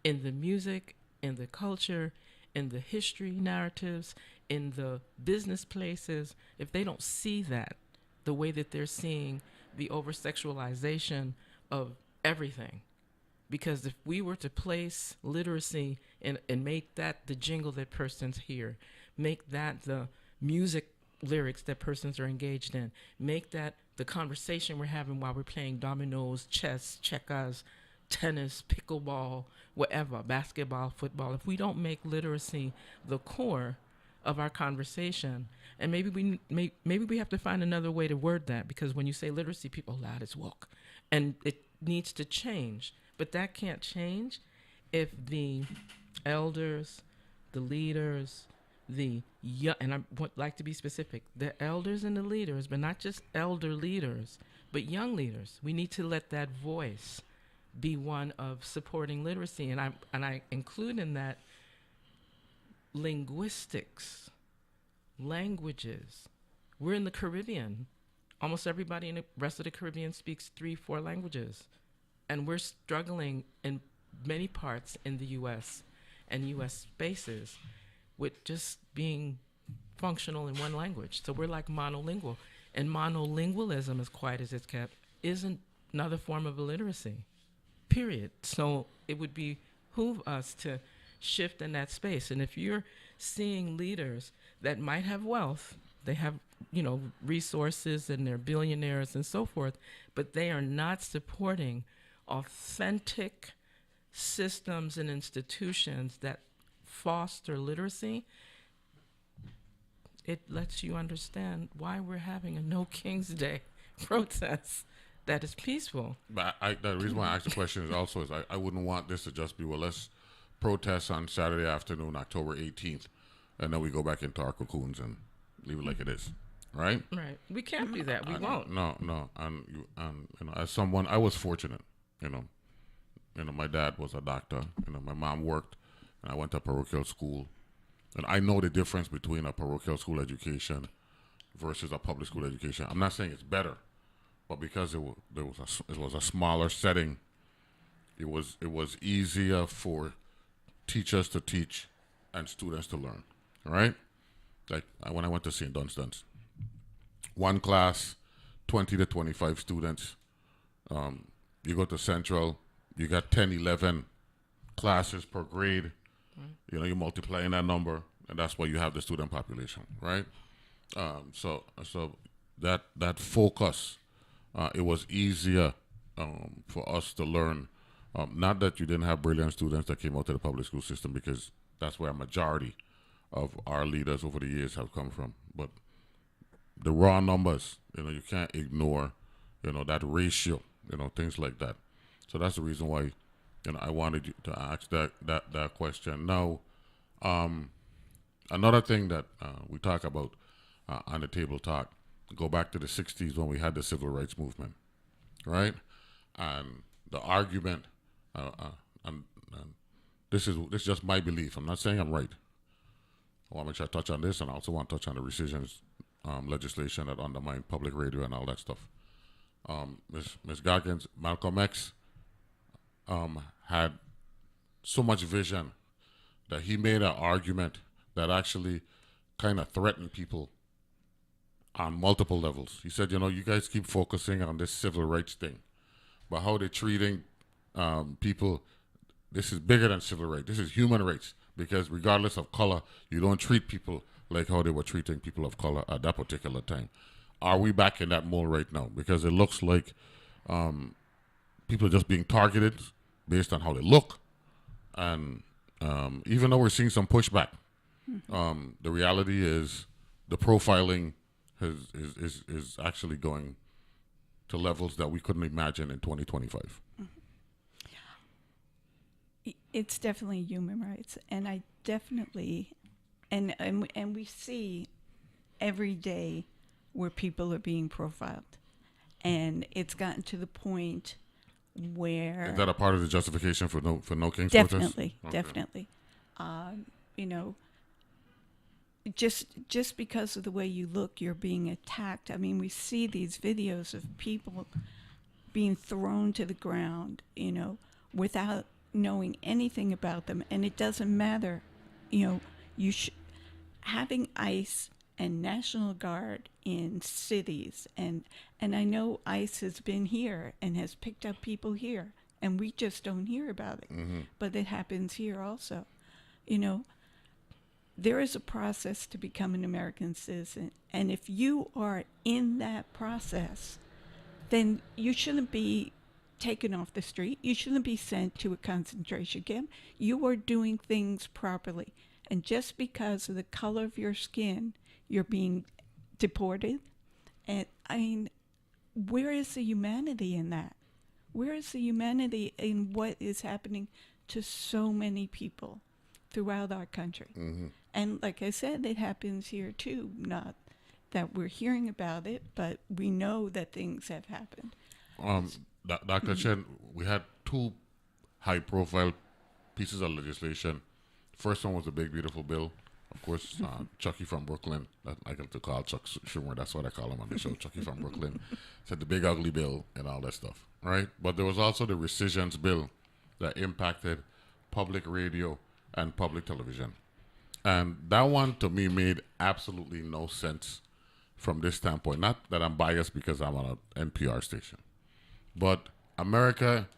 in the music, in the culture, in the history narratives, in the business places, if they don't see that the way that they're seeing the over-sexualization of everything, because if we were to place literacy and make that the jingle that persons hear, make that the music lyrics that persons are engaged in, make that the conversation we're having while we're playing dominoes, chess, checkers, tennis, pickleball, whatever, basketball, football, if we don't make literacy the core of our conversation, and maybe we have to find another way to word that, because when you say literacy, people loud as woke, and it needs to change. But that can't change if the elders, the leaders, the young, and I would like to be specific, the elders and the leaders, but not just elder leaders, but young leaders. We need to let that voice be one of supporting literacy, and I include in that linguistics, languages. We're in the Caribbean. Almost everybody in the rest of the Caribbean speaks 3-4 languages, and we're struggling in many parts in the U.S. and U.S. spaces with just being functional in one language. So we're like monolingual. And monolingualism, as quiet as it's kept, isn't another form of illiteracy, period. So it would behoove us to shift in that space. And if you're seeing leaders that might have wealth, they have, resources, and they're billionaires and so forth, but they are not supporting authentic systems and institutions that foster literacy, it lets you understand why we're having a No King's Day protest that is peaceful. But the reason why I asked the question is also I wouldn't want this to just be, well, let's protest on Saturday afternoon, October 18th, and then we go back into our cocoons and leave it like it is, right? Right. We can't do that. We won't. No. And as someone, I was fortunate. My dad was a doctor. My mom worked, and I went to parochial school, and I know the difference between a parochial school education versus a public school education. I'm not saying it's better, but because it was a smaller setting, it was easier for teachers to teach and students to learn. Right? Like when I went to St. Dunstan's, one class, 20 to 25 students. You go to Central, you got 10, 11 classes per grade. You multiply in that number, and that's why you have the student population, right? So that focus, it was easier for us to learn. Not that you didn't have brilliant students that came out of the public school system, because that's where a majority of our leaders over the years have come from. But the raw numbers, you can't ignore, that ratio, things like that. So that's the reason why, I wanted you to ask that question. Now, another thing that we talk about on the table talk, go back to the 60s when we had the civil rights movement, right? And the argument, and this is just my belief. I'm not saying I'm right. I want to make sure I touch on this, and I also want to touch on the rescissions legislation that undermined public radio and all that stuff. Ms. Goggins, Malcolm X had so much vision that he made an argument that actually kind of threatened people on multiple levels. He said, you guys keep focusing on this civil rights thing, but how they're treating people, this is bigger than civil rights. This is human rights, because regardless of color, you don't treat people like how they were treating people of color at that particular time. Are we back in that mold right now? Because it looks like people are just being targeted based on how they look. And even though we're seeing some pushback, the reality is the profiling is actually going to levels that we couldn't imagine in 2025. It's definitely human rights, and I definitely, and we see every day where people are being profiled, and it's gotten to the point where, is that a part of the justification for no King's definitely, protest? Okay. definitely. Just because of the way you look, you're being attacked. I mean, we see these videos of people being thrown to the ground, without knowing anything about them, and it doesn't matter. Having ICE and National Guard in cities, and I know ICE has been here and has picked up people here, and we just don't hear about it. Mm-hmm. But it happens here also. There is a process to become an American citizen, and if you are in that process, then you shouldn't be taken off the street. You shouldn't be sent to a concentration camp. You are doing things properly. And just because of the color of your skin, you're being deported. And I mean, where is the humanity in that? Where is the humanity in what is happening to so many people throughout our country? Mm-hmm. And like I said, it happens here too. Not that we're hearing about it, but we know that things have happened. Dr. Chen, we had two high-profile pieces of legislation. First one was the Big Beautiful Bill. Of course, Chucky from Brooklyn, I like to call Chuck Schumer, that's what I call him on the show, Chucky from Brooklyn, said the Big Ugly Bill and all that stuff, right? But there was also the rescissions bill that impacted public radio and public television. And that one, to me, made absolutely no sense from this standpoint. Not that I'm biased because I'm on an NPR station. But America,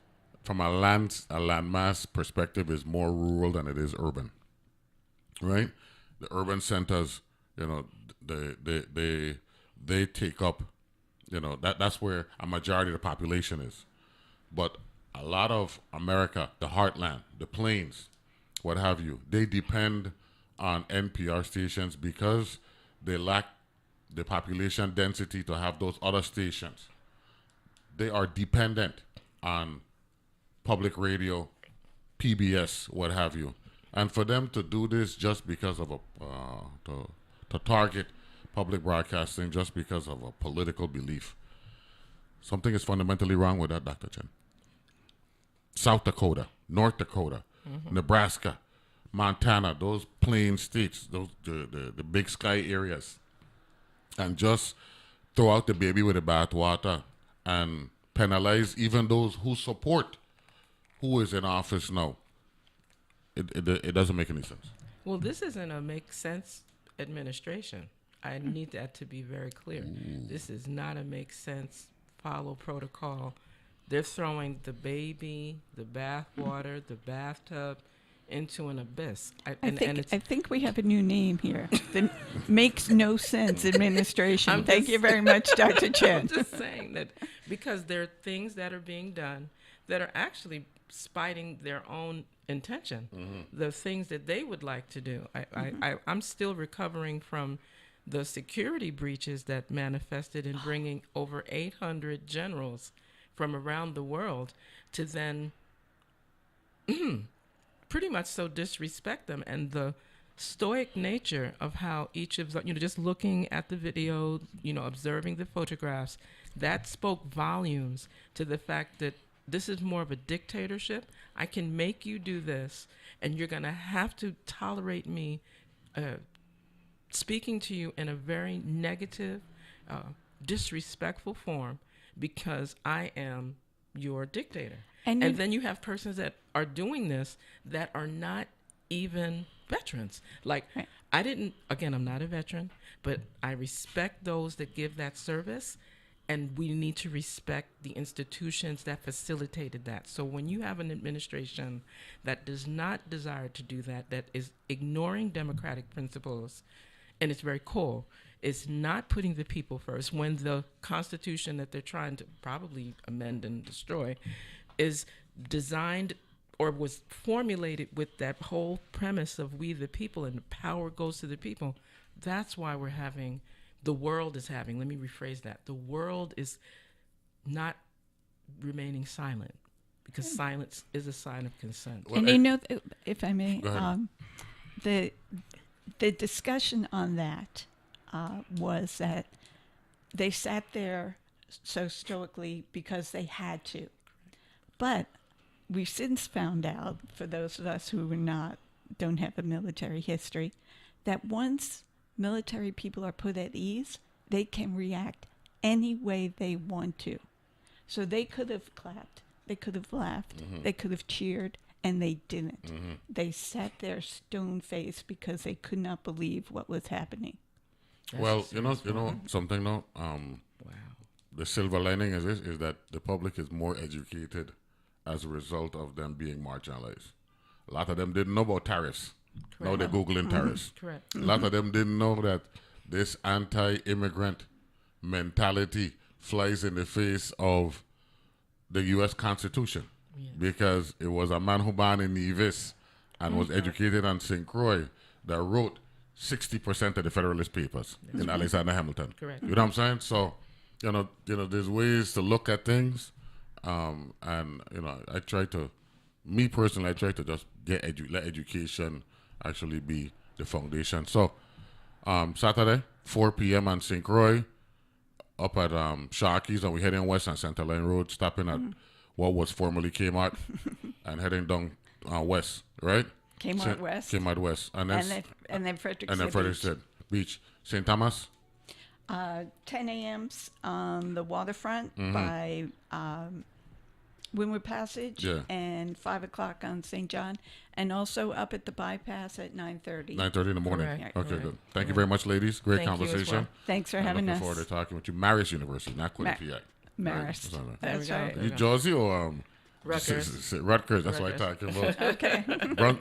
from a landmass perspective, is more rural than it is urban, right? The urban centers, you know, they take up, you know, that's where a majority of the population is. But a lot of America, the heartland, the plains, what have you, they depend on NPR stations because they lack the population density to have those other stations. They are dependent on public radio, PBS, what have you. And for them to do this just because of to target public broadcasting just because of a political belief, something is fundamentally wrong with that, Dr. Chen. South Dakota, North Dakota, Nebraska, Montana, those plain states, those the big sky areas, and just throw out the baby with the bathwater and penalize even those who support who is in office now. It doesn't make any sense. Well, this isn't a make sense administration. I need that to be very clear. This is not a make sense, follow protocol. They're throwing the baby, the bathwater, the bathtub into an abyss. I think we have a new name here. The Makes No Sense Administration. Thank you very much, Dr. Chen. I'm just saying that because there are things that are being done that are actually spiting their own intention, the things that they would like to do. I'm still recovering from the security breaches that manifested in bringing over 800 generals from around the world to then pretty much so disrespect them, and the stoic nature of how each of them, just looking at the video, observing the photographs, that spoke volumes to the fact that this is more of a dictatorship. I can make you do this, and you're going to have to tolerate me speaking to you in a very negative, disrespectful form because I am your dictator. And then you have persons that are doing this that are not even veterans. Like, right. I'm not a veteran, but I respect those that give that service, and we need to respect the institutions that facilitated that. So when you have an administration that does not desire to do that, that is ignoring democratic principles, and it's very core, it's not putting the people first, when the Constitution that they're trying to probably amend and destroy is designed or was formulated with that whole premise of we the people and the power goes to the people. That's why the world is having, let me rephrase that, the world is not remaining silent because silence is a sign of consent. Well, and if I may, the discussion on that was that they sat there so stoically because they had to. But we've since found out, for those of us who don't have a military history, that once military people are put at ease, they can react any way they want to. So they could have clapped, they could have laughed, they could have cheered, and they didn't. They sat there stone-faced because they could not believe what was happening. Well, you know something though. Wow. The silver lining is that the public is more educated as a result of them being marginalized. A lot of them didn't know about tariffs. Correct. Now they're Googling tariffs. Correct. A lot of them didn't know that this anti-immigrant mentality flies in the face of the U.S. Constitution, because it was a man who born in Nevis and was educated on St. Croix that wrote 60% of the Federalist Papers in Alexander Hamilton. Correct. You know what I'm saying? So, there's ways to look at things, and I try to just let education actually be the foundation. So, Saturday, 4 p.m. on St. Croix, up at Sharky's, and we're heading west on Center Line Road, stopping at what was formerly Kmart, and heading down west, right? Kmart West. And then Fredericksburg Beach. St. Thomas? 10 a.m. on the waterfront by Windward Passage, and 5 o'clock on St. John, and also up at the bypass at 9:30. 9:30 in the morning. Correct. Okay, good. Thank you very much, ladies. Great conversation. Well. Thanks for having us. Looking forward to talking with you. Marist University, not Quinnipiac. Marist. Right? That's right. You Jersey or Rutgers? Rutgers, that's what I'm talking about. Okay.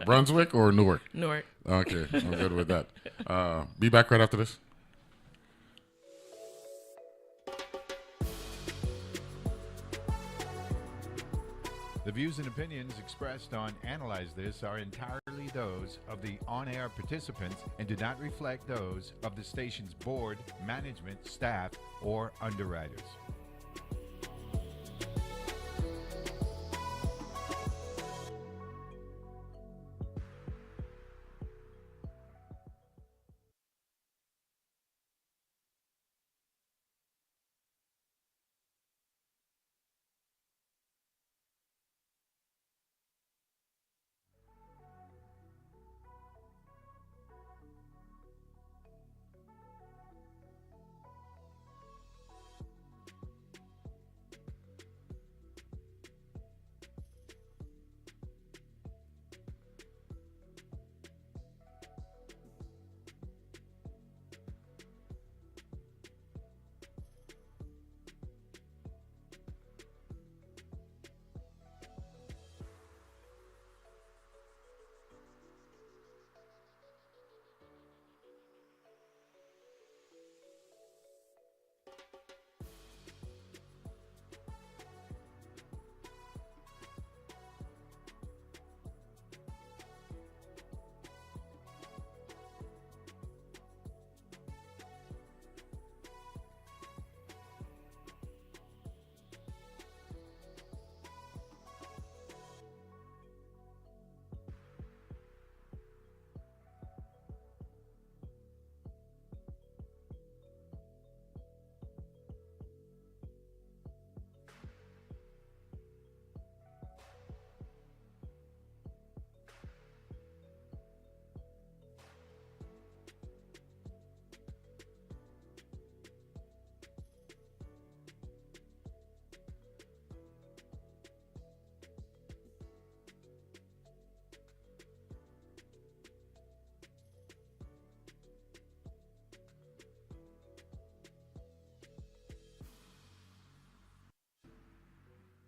Brunswick or Newark? Newark. Okay, I'm good with that. Be back right after this. The views and opinions expressed on Analyze This are entirely those of the on-air participants and do not reflect those of the station's board, management, staff, or underwriters.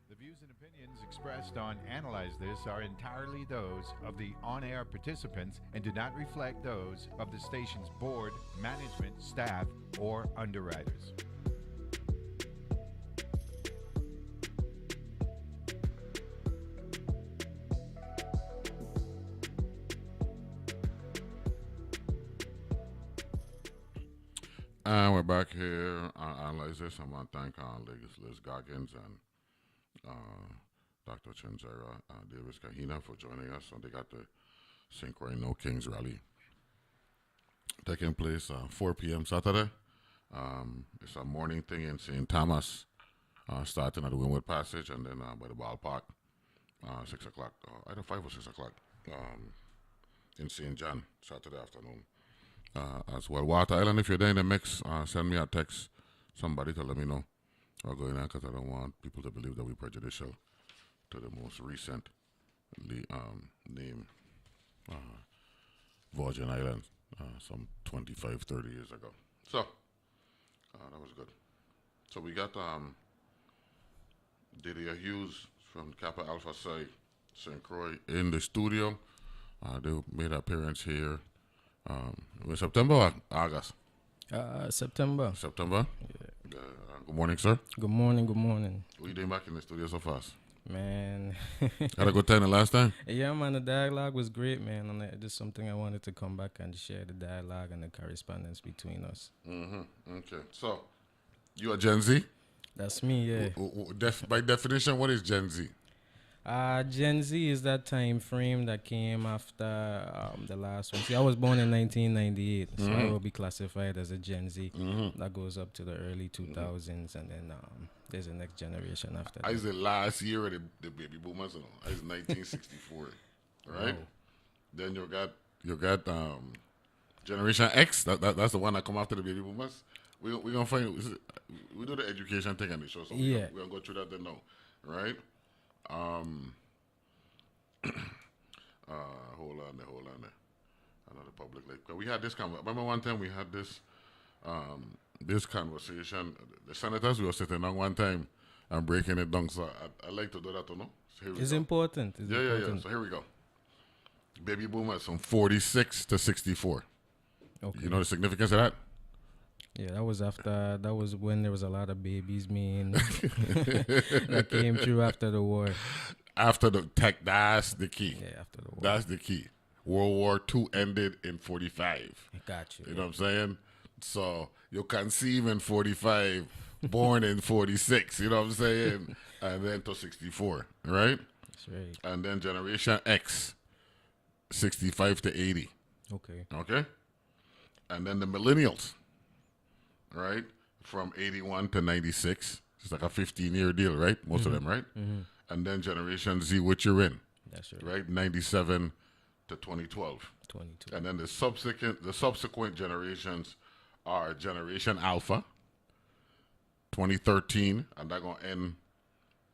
The views and opinions expressed on Analyze This are entirely those of the on-air participants and do not reflect those of the station's board, management, staff, or underwriters. And we're back here on Analyze This. I want to thank Liz Goggins and Dr. Chenzira Davis Kahina for joining us. So they got the St. Croix No Kings rally taking place 4 p.m. Saturday. It's a morning thing in St. Thomas, starting at the Windward Passage and then by the ballpark, 6 o'clock, either 5 or 6 o'clock in St. John, Saturday afternoon as well. Water Island, if you're there in the mix, send me a text, somebody to let me know what's going on, because I don't want people to believe that we're prejudicial to the most recent name, Virgin Islands, some 25, 30 years ago. So, that was good. So we got Didier Hughes from Kappa Alpha Psi St. Croix in the studio. They made an appearance here in September or August? September. September? Yeah. Good morning, sir. Good morning. Good morning. What are you doing back in the studio so fast? Man. Had a good time the last time? Yeah, man. The dialogue was great, man. And just something I wanted to come back and share the dialogue and the correspondence between us. Mm-hmm. Okay. So, you are Gen Z? That's me, yeah. By definition, what is Gen Z? Gen Z is that time frame that came after the last one. See, I was born in 1998, so I will be classified as a Gen Z. That goes up to the early 2000s, and then there's the next generation after that. I was the last year of the baby boomers. I was 1964, right? Wow. Then you got Generation X. That's the one that come after the baby boomers. We're gonna find. We do the education thing on the show, so we're gonna go through that then now, right? Hold on there. Another public we had this remember one time we had this conversation. The senators, we were sitting down one time and breaking it down. So I like to do that, no? So it's important. Yeah. So here we go. Baby boomers from 46 to 64. Okay. You know the significance of that? Yeah, that was when there was a lot of babies being that came through after the war. After the tech, that's the key. Yeah, after the war. That's the key. World War II ended in 45. Got you. You know what I'm saying? So you conceive in 45, born in 46. You know what I'm saying? And then to 64, right? That's right. And then Generation X, 65 to 80. Okay? And then the millennials, right? From 81 to 96. It's like a 15-year deal, right? Most of them, right? Mm-hmm. And then Generation Z, which you're in. That's right. Right? 97 to 2012. 22. And then the subsequent generations are Generation Alpha, 2013, and they're going to end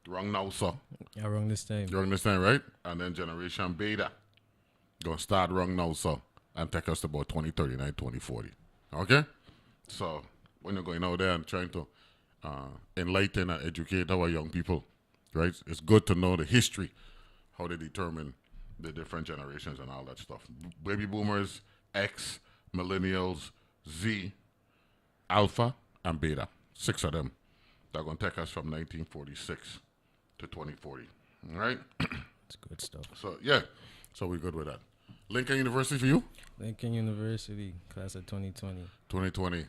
wrong now, so. Yeah, wrong this time. Wrong this time, right? And then Generation Beta, going to start wrong now, so, and take us to about 2039, 2040. Okay? So, when you're going out there and trying to enlighten and educate our young people, right? It's good to know the history, how they determine the different generations and all that stuff. Baby boomers, X, millennials, Z, Alpha, and Beta. 6 of them. They're going to take us from 1946 to 2040. All right? That's good stuff. So, yeah. So, we're good with that. Lincoln University for you? Lincoln University, class of 2020. 2020.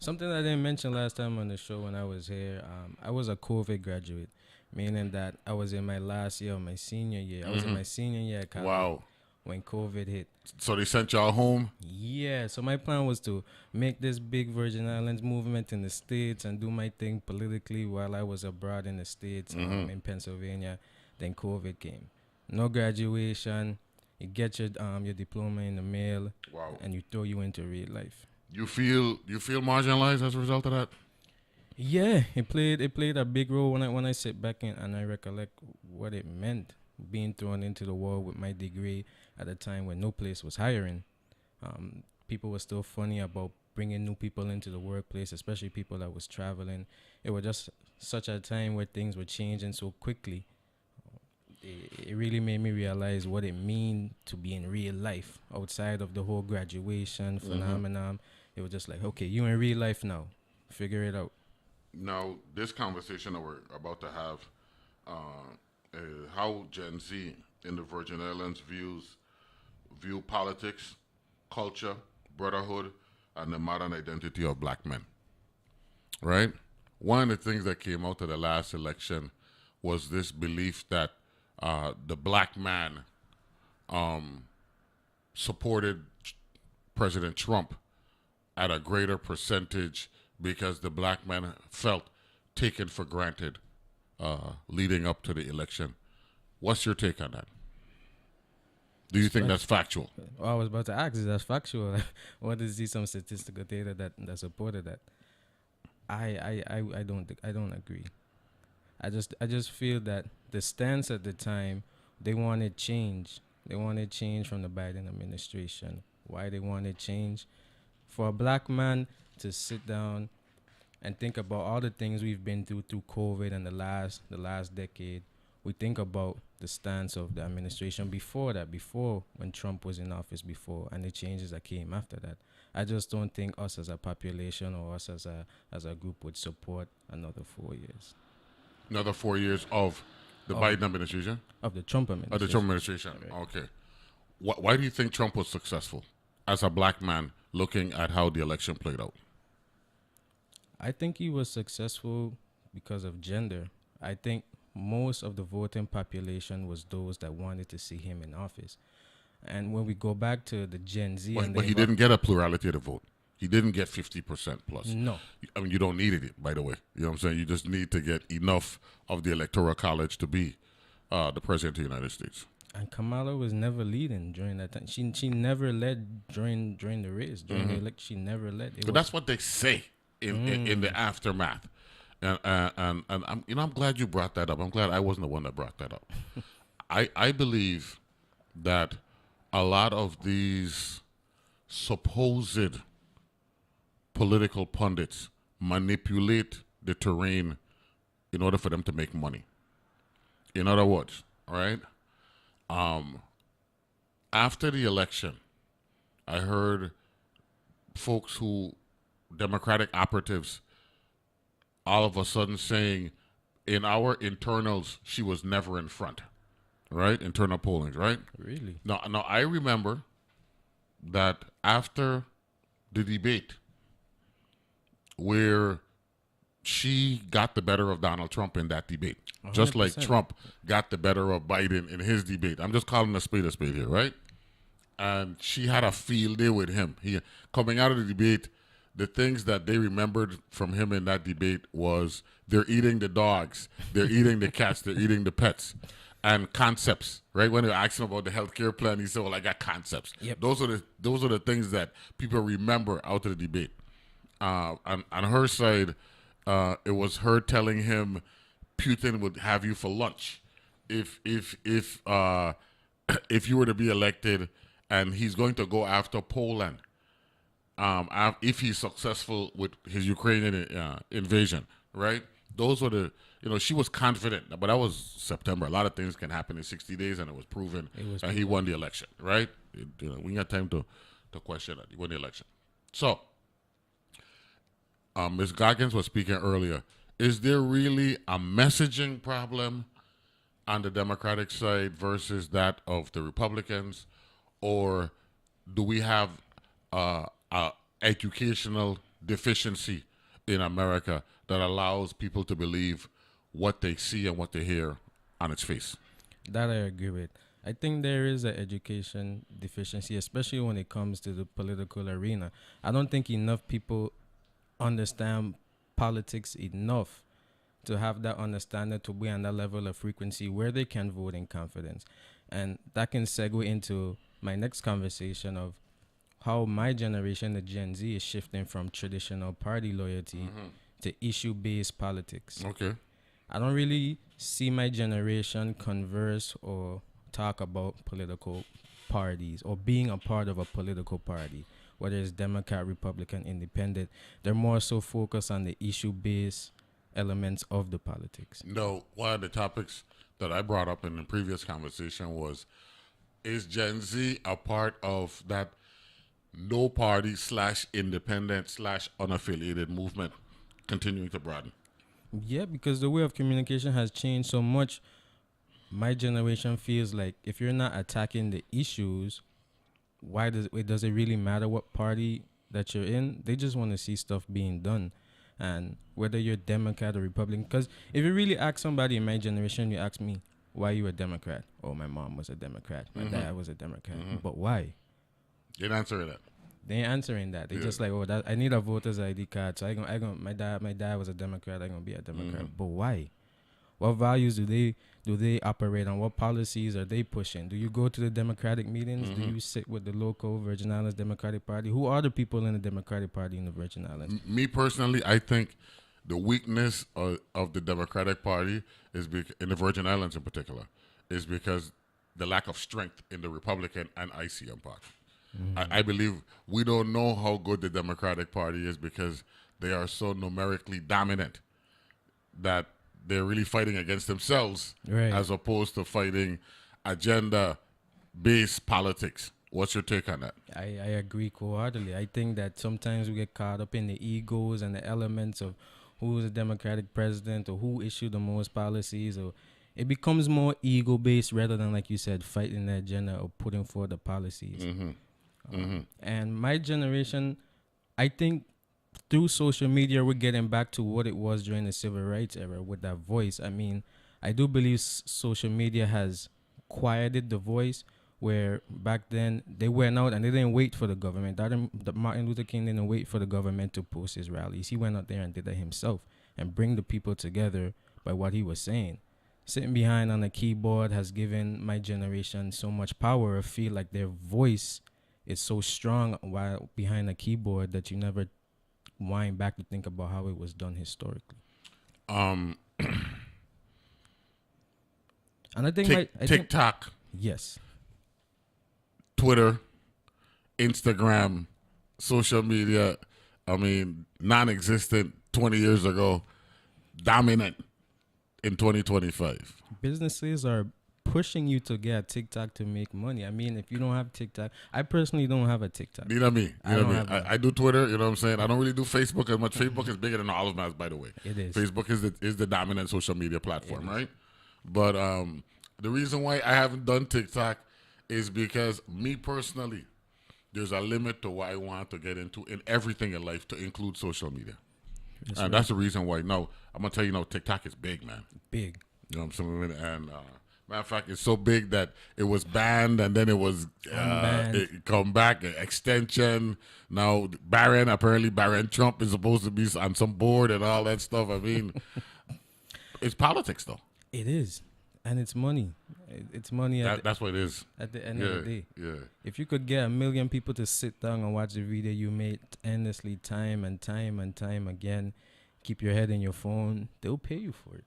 Something I didn't mention last time on the show when I was here, I was a COVID graduate, meaning that I was in my last year of my senior year. I was in my senior year at Kappa. Wow. When COVID hit. So they sent y'all home? Yeah. So my plan was to make this big Virgin Islands movement in the States and do my thing politically while I was abroad in the States, in Pennsylvania. Then COVID came. No graduation. You get your diploma in the mail. Wow. And you throw you into real life. You feel marginalized as a result of that? Yeah, it played a big role when I sit back and I recollect what it meant being thrown into the world with my degree at a time when no place was hiring. People were still funny about bringing new people into the workplace, especially people that was traveling. It was just such a time where things were changing so quickly. It really made me realize what it means to be in real life outside of the whole graduation phenomenon. It was just like, okay, you in real life now. Figure it out. Now, this conversation that we're about to have, how Gen Z in the Virgin Islands view politics, culture, brotherhood, and the modern identity of black men. Right? One of the things that came out of the last election was this belief that the black man supported President Trump at a greater percentage because the black man felt taken for granted leading up to the election. What's your take on that? Do you think that's factual? Well, I was about to ask, is that factual? What is some statistical data that supported that? I don't agree. I just feel that the stance at the time, they wanted change. They wanted change from the Biden administration. Why they wanted change? For a black man to sit down and think about all the things we've been through COVID and the last decade, we think about the stance of the administration before that, before when Trump was in office before, and the changes that came after that. I just don't think us as a population or us as a group would support another 4 years. Another 4 years of the Biden administration? Of the Trump administration. Of the Trump administration. Right. Okay. Why do you think Trump was successful as a black man looking at how the election played out? I think he was successful because of gender. I think most of the voting population was those that wanted to see him in office. And when we go back to the Gen Z... But he didn't get a plurality of the vote. He didn't get 50% plus. No. I mean, you don't need it, by the way. You know what I'm saying? You just need to get enough of the Electoral College to be the President of the United States. And Kamala was never leading during that time. She never led during the race. During the election, she never led. But that's what they say in the aftermath. And I'm glad you brought that up. I'm glad I wasn't the one that brought that up. I believe that a lot of these supposed political pundits manipulate the terrain in order for them to make money. In other words, all right? After the election, I heard folks Democratic operatives, all of a sudden saying, in our internals, she was never in front, right? Internal pollings, right? Really? Now, I remember that after the debate where she got the better of Donald Trump in that debate, 100%. Just like Trump got the better of Biden in his debate. I'm just calling a spade here, right? And she had a field day with him. Coming out of the debate, the things that they remembered from him in that debate was they're eating the dogs, they're eating the cats, they're eating the pets, and concepts, right? When they asked him about the healthcare plan, he said, well, I got concepts. Yep. Those are the things that people remember out of the debate. On her side, it was her telling him Putin would have you for lunch if you were to be elected, and he's going to go after Poland if he's successful with his Ukrainian invasion, right? Those were she was confident, but that was September. A lot of things can happen in 60 days, and it was proven that he won the election, right? We got time to question that. He won the election. So, Ms. Goggins was speaking earlier. Is there really a messaging problem on the Democratic side versus that of the Republicans? Or do we have a educational deficiency in America that allows people to believe what they see and what they hear on its face? That I agree with. I think there is an education deficiency, especially when it comes to the political arena. I don't think enough people understand politics enough to have that understanding to be on that level of frequency where they can vote in confidence. And that can segue into my next conversation of how my generation, the Gen Z, is shifting from traditional party loyalty to issue-based politics. Okay. I don't really see my generation converse or talk about political parties or being a part of a political party, whether it's Democrat, Republican, Independent. They're more so focused on the issue-based elements of the politics. No, one of the topics that I brought up in the previous conversation was, is Gen Z a part of that no party / independent / unaffiliated movement continuing to broaden? Yeah, because the way of communication has changed so much. My generation feels like if you're not attacking the issues, why does it really matter what party that you're in? They just want to see stuff being done. And whether you're Democrat or Republican, because if you really ask somebody in my generation, you ask me, why are you a Democrat? Oh, my mom was a Democrat. My dad was a Democrat. But why? You ain't answering that. They ain't answering that. They just like, I need a voter's ID card. So my dad was a Democrat. I'm gonna be a Democrat. But why? What values do they operate on? What policies are they pushing? Do you go to the Democratic meetings? Do you sit with the local Virgin Islands Democratic Party? Who are the people in the Democratic Party in the Virgin Islands? Me personally, I think the weakness of the Democratic Party is in the Virgin Islands in particular is because the lack of strength in the Republican and ICM party. I believe we don't know how good the Democratic Party is because they are so numerically dominant that they're really fighting against themselves, right, as opposed to fighting agenda-based politics. What's your take on that? I agree wholeheartedly. I think that sometimes we get caught up in the egos and the elements of who is a Democratic president or who issued the most policies, or it becomes more ego-based rather than, like you said, fighting the agenda or putting forward the policies. And my generation, I think through social media, we're getting back to what it was during the civil rights era with that voice. I mean, I do believe social media has quieted the voice, where back then they went out and they didn't wait for the government. Martin Luther King didn't wait for the government to post his rallies. He went out there and did it himself and bring the people together by what he was saying. Sitting behind on a keyboard has given my generation so much power. I feel like their voice is so strong while behind a keyboard that you never wind back to think about how it was done historically. And I think TikTok. Yes. Twitter, Instagram, social media, I mean, non-existent 20 years ago, dominant in 2025. Businesses are pushing you to get TikTok to make money. I mean, if you don't have TikTok, I personally don't have a TikTok. You know what I mean? I do Twitter, you know what I'm saying? I don't really do Facebook as much. Facebook is bigger than all of us, by the way. It is. Facebook is the dominant social media platform, right? But the reason why I haven't done TikTok is because me personally, there's a limit to what I want to get into in everything in life, to include social media. That's the reason why. No, I'm going to tell you, TikTok is big, man. Big. You know what I'm saying? And matter of fact, it's so big that it was banned, and then it was it come back, extension. Now, apparently Barron Trump is supposed to be on some board and all that stuff. I mean, it's politics, though. It is. And it's money. It's money. That's what it is. At the end of the day. Yeah. If you could get 1 million people to sit down and watch the video you made endlessly, time and time and time again, keep your head in your phone, they'll pay you for it.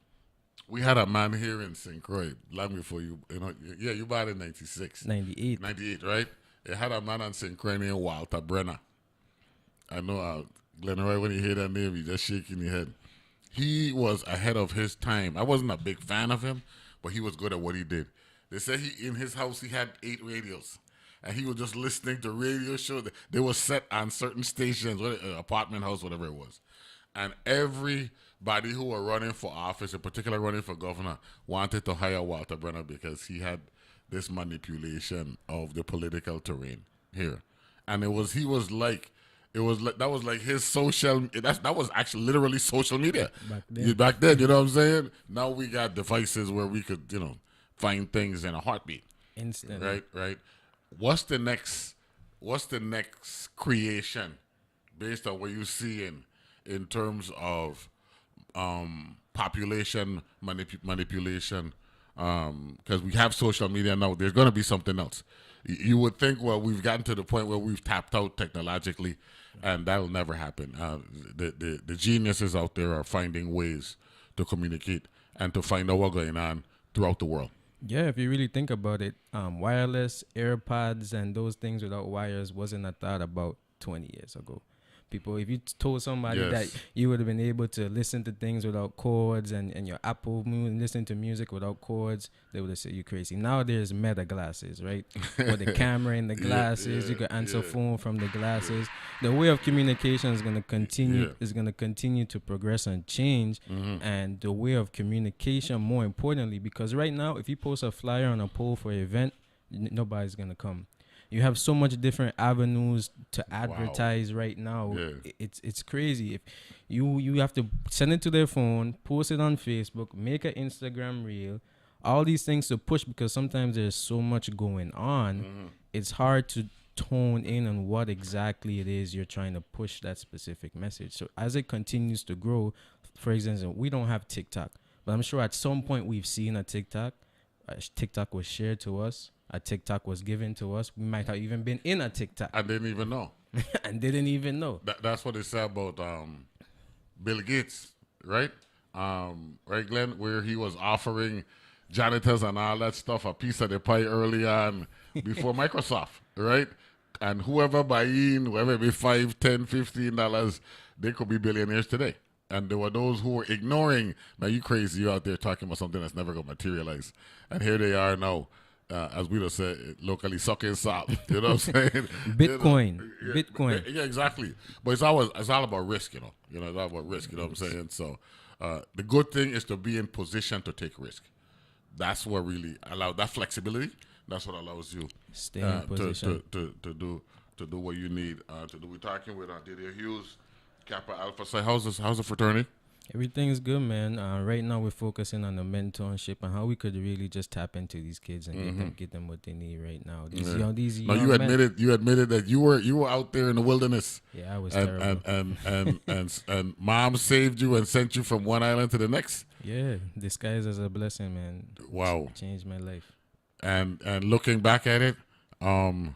We had a man here in St. Croix, long before you bought it in 96. 98. 98, right? It had a man on St. Croix named Walter Brenner. I know, Glenroy, when you hear that name, you just shaking your head. He was ahead of his time. I wasn't a big fan of him, but he was good at what he did. They said in his house he had 8 radios, and he was just listening to radio shows. They were set on certain stations, apartment house, whatever it was. And everybody who were running for office, in particular running for governor, wanted to hire Walter Brenner because he had this manipulation of the political terrain here. And that was his social. That was actually literally social media back then. You know what I'm saying? Now we got devices where we could, find things in a heartbeat. Instant. Right. What's the next creation based on what you see in terms of population manipulation? Because we have social media now. There's going to be something else. You would think, well, we've gotten to the point where we've tapped out technologically, and that'll never happen. The geniuses out there are finding ways to communicate and to find out what's going on throughout the world. Yeah, if you really think about it, wireless, AirPods, and those things without wires wasn't a thought about 20 years ago. People, if you told somebody that you would have been able to listen to things without cords and your Apple listen to music without cords, they would have said you crazy. Now there's Meta glasses, right? With the camera in the glasses, you can answer phone from the glasses. The way of communication is going to continue to progress and change, and the way of communication more importantly, because right now if you post a flyer on a pole for an event, nobody's going to come. You have so much different avenues to advertise right now. Yeah. It's crazy. If you have to send it to their phone, post it on Facebook, make an Instagram reel, all these things to push, because sometimes there's so much going on. It's hard to tone in on what exactly it is you're trying to push that specific message. So as it continues to grow, for example, we don't have TikTok, but I'm sure at some point we've seen a TikTok. TikTok was shared to us. A TikTok was given to us. We might have even been in a TikTok. I didn't even know. That's what they said about Bill Gates, right? Right, Glenn? Where he was offering janitors and all that stuff a piece of the pie early on before Microsoft, right? And whoever buy $5, $10, $15, they could be billionaires today. And there were those who were ignoring. Now you crazy, you out there talking about something that's never going to materialize. And here they are now, as we just said, locally sucking salt. You know what I'm saying? Bitcoin. Bitcoin. Yeah, exactly. But it's all about risk, you know. It's all about risk, you know what I'm saying? So the good thing is to be in position to take risk. That's what really allows that flexibility. That's what allows you stay in position to do what you need to do. We're talking with Didier Hughes, Kappa Alpha. So how's the fraternity? Everything's good, man. Right now we're focusing on the mentorship and how we could really just tap into these kids and get them what they need right now. These young you admitted that you were out there in the wilderness. Yeah, I was terrible. And mom saved you and sent you from one island to the next. Yeah, disguised as a blessing, man. Wow, changed my life. And looking back at it, going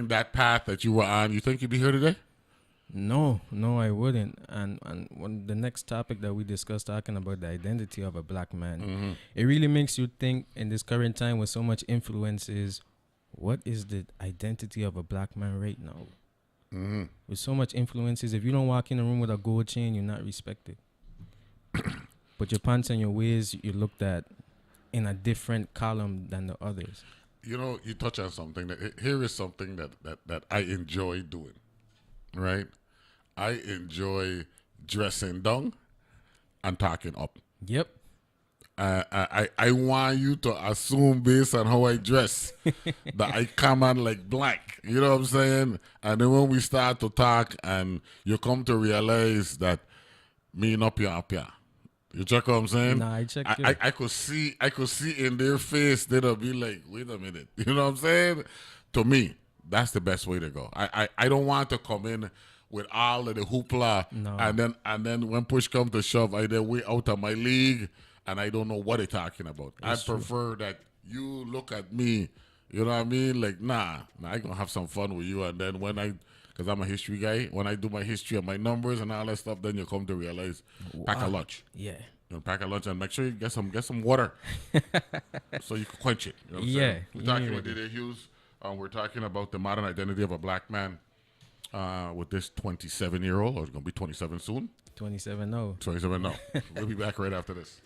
that path that you were on, you think you'd be here today? No, I wouldn't. And when the next topic that we discussed, talking about the identity of a black man, it really makes you think in this current time with so much influences, what is the identity of a black man right now? With so much influences, if you don't walk in a room with a gold chain, you're not respected. But your pants and your ways, you're looked at in a different column than the others. You know, you touch on something here is something that I enjoy doing, right? I enjoy dressing down and talking up. Yep. I want you to assume based on how I dress that I come on like black. You know what I'm saying? And then when we start to talk and you come to realize that me up here. You check what I'm saying? Nah, I check you. I could see in their face, they'll be like, wait a minute. You know what I'm saying? To me, that's the best way to go. I don't want to come in with all of the hoopla and then when push comes to shove, I then way out of my league and I don't know what they're talking about. I prefer that you look at me, you know what I mean? Like, nah, I gonna have some fun with you, and then because I'm a history guy, when I do my history and my numbers and all that stuff, then you come to realize, pack a lunch. Yeah. Pack a lunch and make sure you get some water so you can quench it. You know what I'm saying? We're talking with Didier Hughes. We're talking about the modern identity of a black man with this 27-year-old, or it's going to be 27 soon. 27 no. 27 no. We'll be back right after this.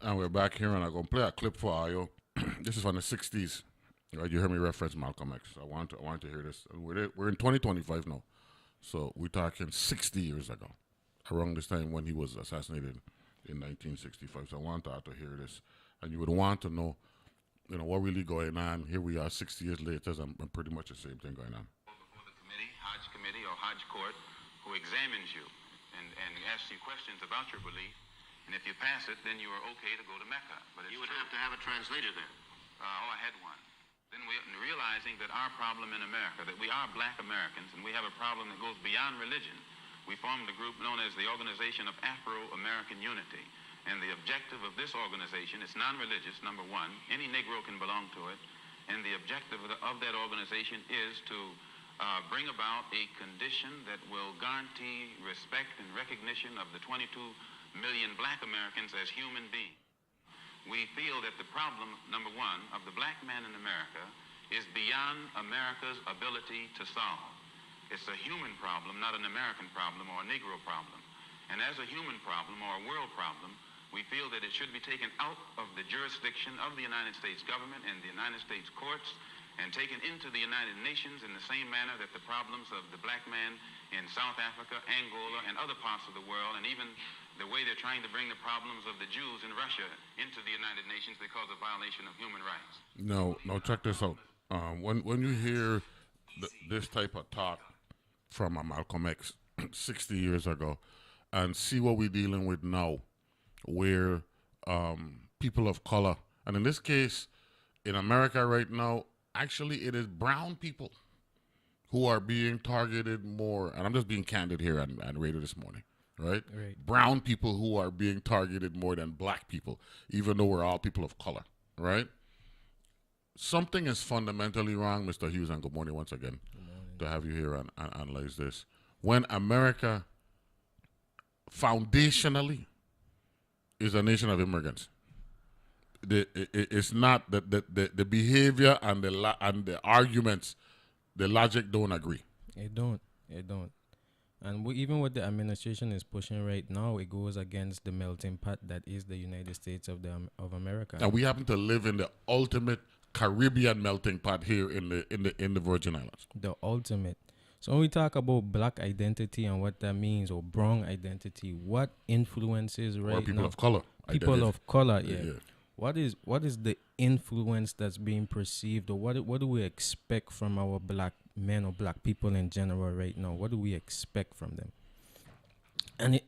And we're back here, and I'm going to play a clip for you. This is from the 60s. Right? You heard me reference Malcolm X. I want to hear this. We're in 2025 now. So we're talking 60 years ago, around this time when he was assassinated in 1965. So I want to hear this. And you would want to know, what really going on. Here we are 60 years later, and pretty much the same thing going on. Before the committee or Hajj court, who examines you and asks you questions about your belief. And if you pass it, then you are okay to go to Mecca. But you would have to have a translator then. I had one. Then realizing that our problem in America, that we are black Americans, and we have a problem that goes beyond religion, we formed a group known as the Organization of Afro-American Unity. And the objective of this organization is non-religious, number one. Any Negro can belong to it. And the objective of that organization is to bring about a condition that will guarantee respect and recognition of the 22 million black Americans as human beings. We feel that the problem, number one, of the black man in America is beyond America's ability to solve. It's a human problem, not an American problem or a Negro problem. And as a human problem or a world problem, we feel that it should be taken out of the jurisdiction of the United States government and the United States courts and taken into the United Nations in the same manner that the problems of the black man in South Africa, Angola, and other parts of the world, and even the way they're trying to bring the problems of the Jews in Russia into the United Nations because of violation of human rights. No, check this out. When you hear this type of talk from a Malcolm X 60 years ago and see what we're dealing with now, where people of color, and in this case, in America right now, actually it is brown people who are being targeted more, and I'm just being candid here on radio this morning, right? Brown people who are being targeted more than black people, even though we're all people of color, right? Something is fundamentally wrong, Mr. Hughes, and good morning once again to have you here and analyze this. When America foundationally is a nation of immigrants, it's not the behavior and the arguments, the logic don't agree. It don't. And even what the administration is pushing right now, it goes against the melting pot that is the United States of America. And we happen to live in the ultimate Caribbean melting pot here in the Virgin Islands. The ultimate. So when we talk about black identity and what that means, or brown identity, what influences right now? Or people of color. People identity. of color, yeah. What is the influence that's being perceived, or what do we expect from our black men or black people in general right now? What do we expect from them? And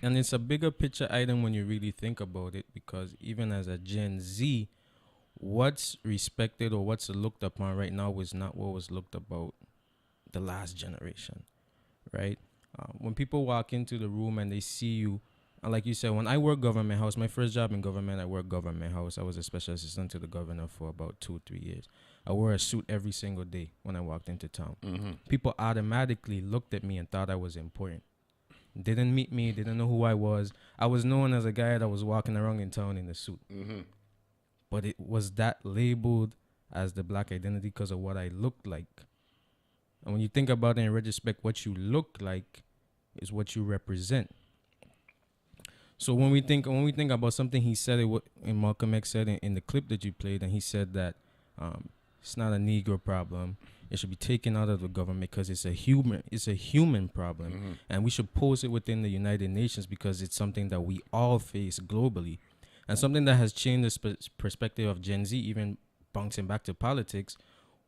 it's a bigger picture item when you really think about it, because even as a Gen Z, what's respected or what's looked upon right now is not what was looked about the last generation, right? When people walk into the room and they see you, and like you said, when I worked government house, my first job in government, I worked government house. I was a special assistant to the governor for about 2-3 years. I wore a suit every single day when I walked into town. Mm-hmm. People automatically looked at me and thought I was important. Didn't meet me, didn't know who I was. I was known as a guy that was walking around in town in a suit. Mm-hmm. But it was that labeled as the black identity because of what I looked like. And when you think about it in retrospect, what you look like is what you represent. So when we think about something he said, in Malcolm X said in the clip that you played, and he said that it's not a Negro problem. It should be taken out of the government because it's a human problem, mm-hmm. and we should pose it within the United Nations because it's something that we all face globally, and something that has changed the perspective of Gen Z. Even bouncing back to politics,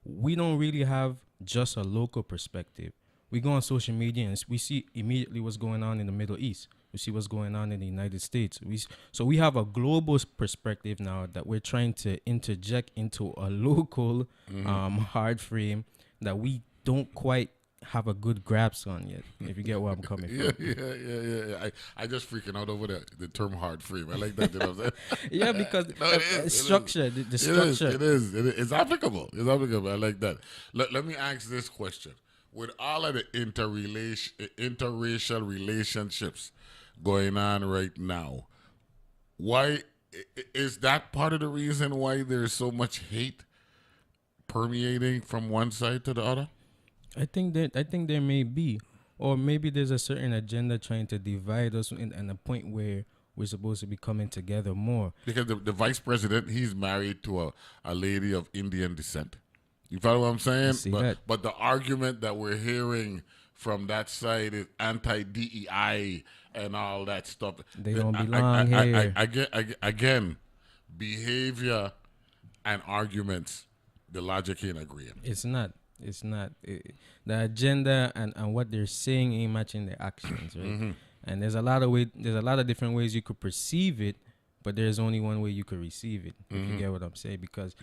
we don't really have just a local perspective. We go on social media and we see immediately what's going on in the Middle East. We see what's going on in the United States. So we have a global perspective now that we're trying to interject into a local hard frame that we don't quite have a good grasp on yet, if you get where I'm coming from. Yeah. I just freaking out over the term hard frame. I like that. You know what I'm saying? Yeah, because structure, the structure. It is. It's applicable. It's applicable. I like that. Let me ask this question. With all of the interracial relationships going on right now, why is that part of the reason why there's so much hate permeating from one side to the other? I think there may be, or maybe there's a certain agenda trying to divide us in a point where we're supposed to be coming together more. Because the vice president, he's married to a lady of Indian descent. You follow what I'm saying? But the argument that we're hearing from that side is anti-DEI and all that stuff. They don't belong here. Again, behavior and arguments, the logic ain't agreeing. It's not. The agenda and what they're saying ain't matching their actions, right? Mm-hmm. And there's a lot of different ways you could perceive it, but there's only one way you could receive it. If you get what I'm saying, because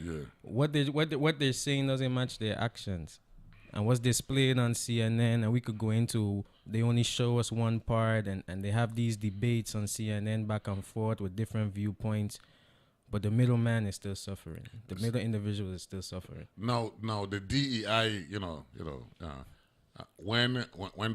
what they're saying doesn't match their actions. And what's displayed on CNN, and we could go into, they only show us one part, and they have these debates on CNN back and forth with different viewpoints, but the is still suffering. The middle individual is still suffering. No, the DEI, when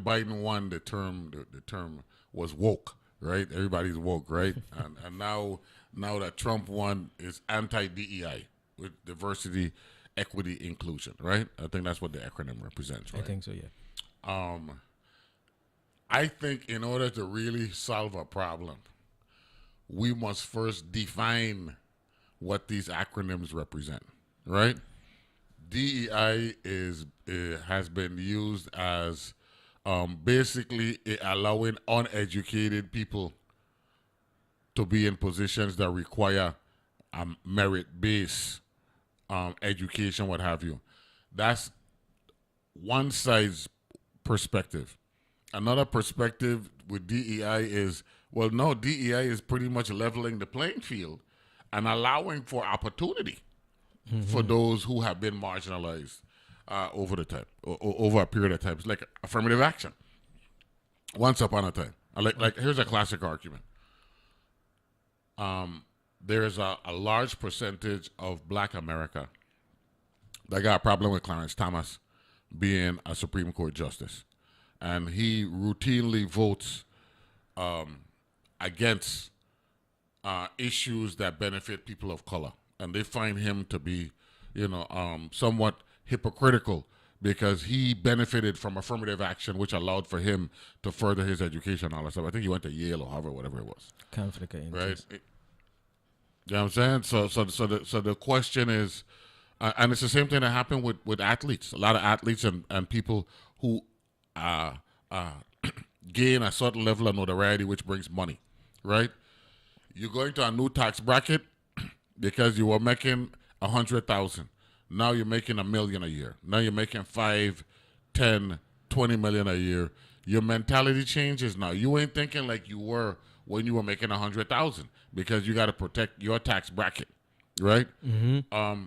Biden won the term was woke, right? Everybody's woke, right? and now that Trump won, is anti-DEI with diversity, equity, inclusion, right? I think that's what the acronym represents, right? I think so, yeah. I think in order to really solve a problem, we must first define what these acronyms represent, right? DEI has been used as basically allowing uneducated people to be in positions that require merit-based education, what have you. That's one side's perspective. Another perspective with DEI is, well, no, DEI is pretty much leveling the playing field and allowing for opportunity for those who have been marginalized over a period of time. It's like affirmative action. Once upon a time. Like here's a classic argument. There's a large percentage of Black America that got a problem with Clarence Thomas being a Supreme Court justice. And he routinely votes against issues that benefit people of color. And they find him to be, somewhat hypocritical because he benefited from affirmative action, which allowed for him to further his education and all that stuff. I think he went to Yale or Harvard, whatever it was. Conflict of interest. Right? You know what I'm saying? So the question is, and it's the same thing that happened with athletes. A lot of athletes and people who gain a certain level of notoriety, which brings money, right? You're going to a new tax bracket because you were making 100,000. Now you're making $1 million a year. Now you're making 5, 10, 20 million a year. Your mentality changes now. You ain't thinking like you were when you were making 100,000 because you got to protect your tax bracket, right? Mm-hmm.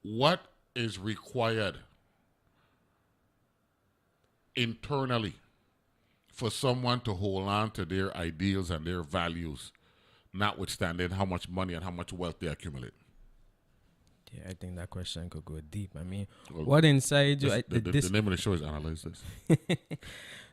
What is required internally for someone to hold on to their ideals and their values, notwithstanding how much money and how much wealth they accumulate? Yeah, I think that question could go deep. I mean, what inside you? The name of the show is Analyze This.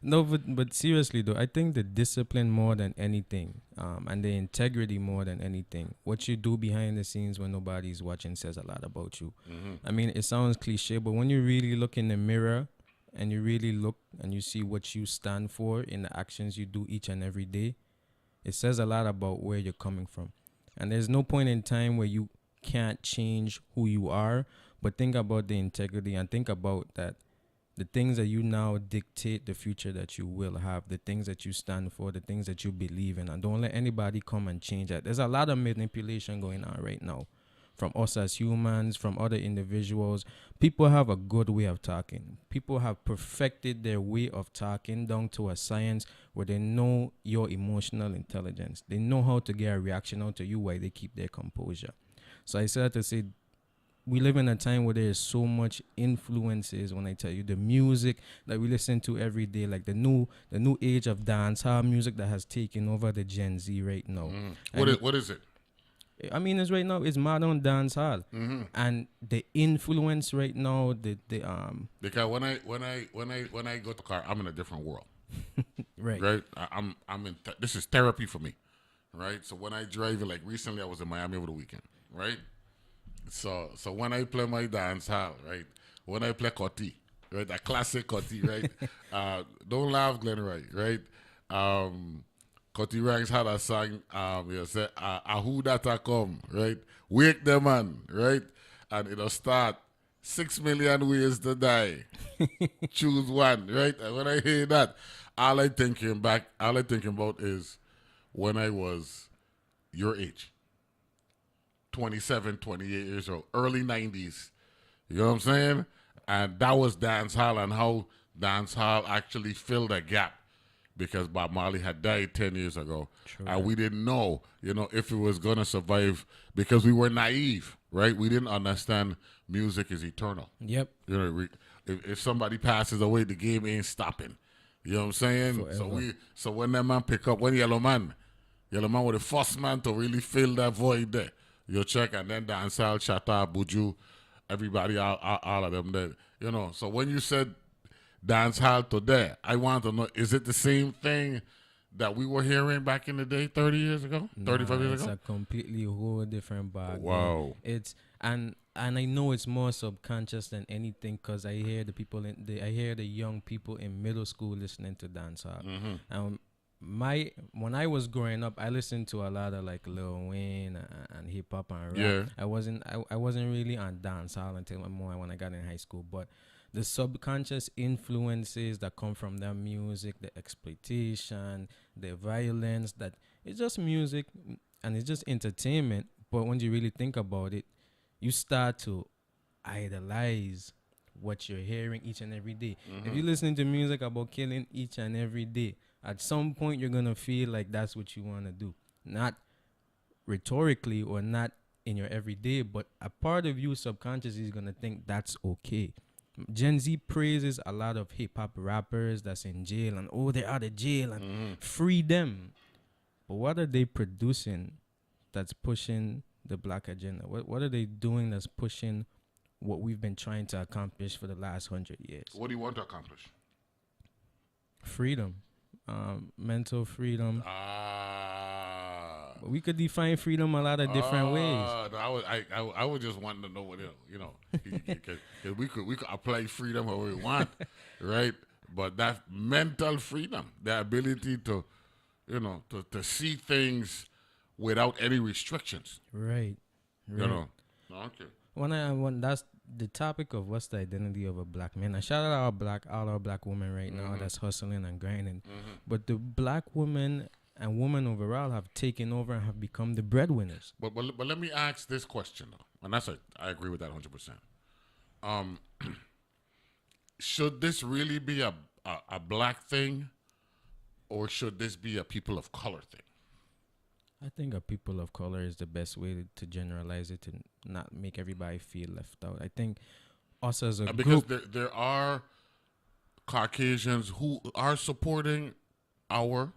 No, but seriously though, I think the discipline more than anything, and the integrity more than anything, what you do behind the scenes when nobody's watching says a lot about you. Mm-hmm. I mean, it sounds cliche, but when you really look in the mirror and you really look and you see what you stand for in the actions you do each and every day, it says a lot about where you're coming from. And there's no point in time where you can't change who you are, but think about the integrity and think about that the things that you now dictate the future that you will have, the things that you stand for, the things that you believe in, and don't let anybody come and change that. There's a lot of manipulation going on right now from us as humans, from other individuals. People have a good way of talking. People have perfected their way of talking down to a science where they know your emotional intelligence. They know how to get a reaction out to you while they keep their composure. So I said to say, we live in a time where there is so much influences. When I tell you the music that we listen to every day, like the new age of dancehall music that has taken over the Gen Z right now. What is it? I mean, it's right now. It's modern dancehall, and the influence right now. Because when I go to car, I'm in a different world. Right. I'm in. This is therapy for me. Right. So when I drive, like recently, I was in Miami over the weekend. Right. So when I play my dance hall, right? When I play Coty, right? That classic Coty, right? Don't laugh, Glen Wright, right? Cutty Ranks had a song, you say, who that a come, right? Wake the man, right? And it'll start 6 million ways to die. Choose one, right? And when I hear that, all I thinking about is when I was your age. 27, 28 years old, early 90s. You know what I'm saying? And that was dancehall and how dancehall actually filled a gap because Bob Marley had died 10 years ago. True. And we didn't know, if it was going to survive because we were naive, right? We didn't understand music is eternal. Yep. If somebody passes away, the game ain't stopping. You know what I'm saying? Forever. So when that man pick up, when Yellow Man was the first man to really fill that void there. You check, and then dancehall, Chata, Buju, everybody, all of them there. So when you said dancehall today, I want to know, is it the same thing that we were hearing back in the day 30 years ago, 35 years ago? It's a completely whole different bag. Wow. And I know it's more subconscious than anything because I hear I hear the young people in middle school listening to dancehall. Mm-hmm. When I was growing up, I listened to a lot of like Lil Wayne and hip hop and rap. Yeah. I wasn't really on dancehall until more when I got in high school. But the subconscious influences that come from that music, the exploitation, the violence, that it's just music and it's just entertainment. But when you really think about it, you start to idolize what you're hearing each and every day. Mm-hmm. If you're listening to music about killing each and every day, at some point, you're going to feel like that's what you want to do. Not rhetorically or not in your everyday, but a part of you subconsciously is going to think that's okay. Gen Z praises a lot of hip-hop rappers that's in jail and, they're out of jail and free them. But what are they producing that's pushing the black agenda? What are they doing that's pushing what we've been trying to accomplish for the last 100 years? What do you want to accomplish? Freedom. Mental freedom. We could define freedom a lot of different ways. I was just wanting to know what cause we could apply freedom however we want, right? But that mental freedom, the ability to see things without any restrictions. Right. Okay. When that's the topic of what's the identity of a black man. I shout out all our black women right now that's hustling and grinding. Mm-hmm. But the black women and women overall have taken over and have become the breadwinners. But let me ask this question though, and I agree with that 100%. Should this really be a black thing, or should this be a people of color thing? I think a people of color is the best way to generalize it and not make everybody feel left out. I think us as a group... Because there are Caucasians who are supporting our...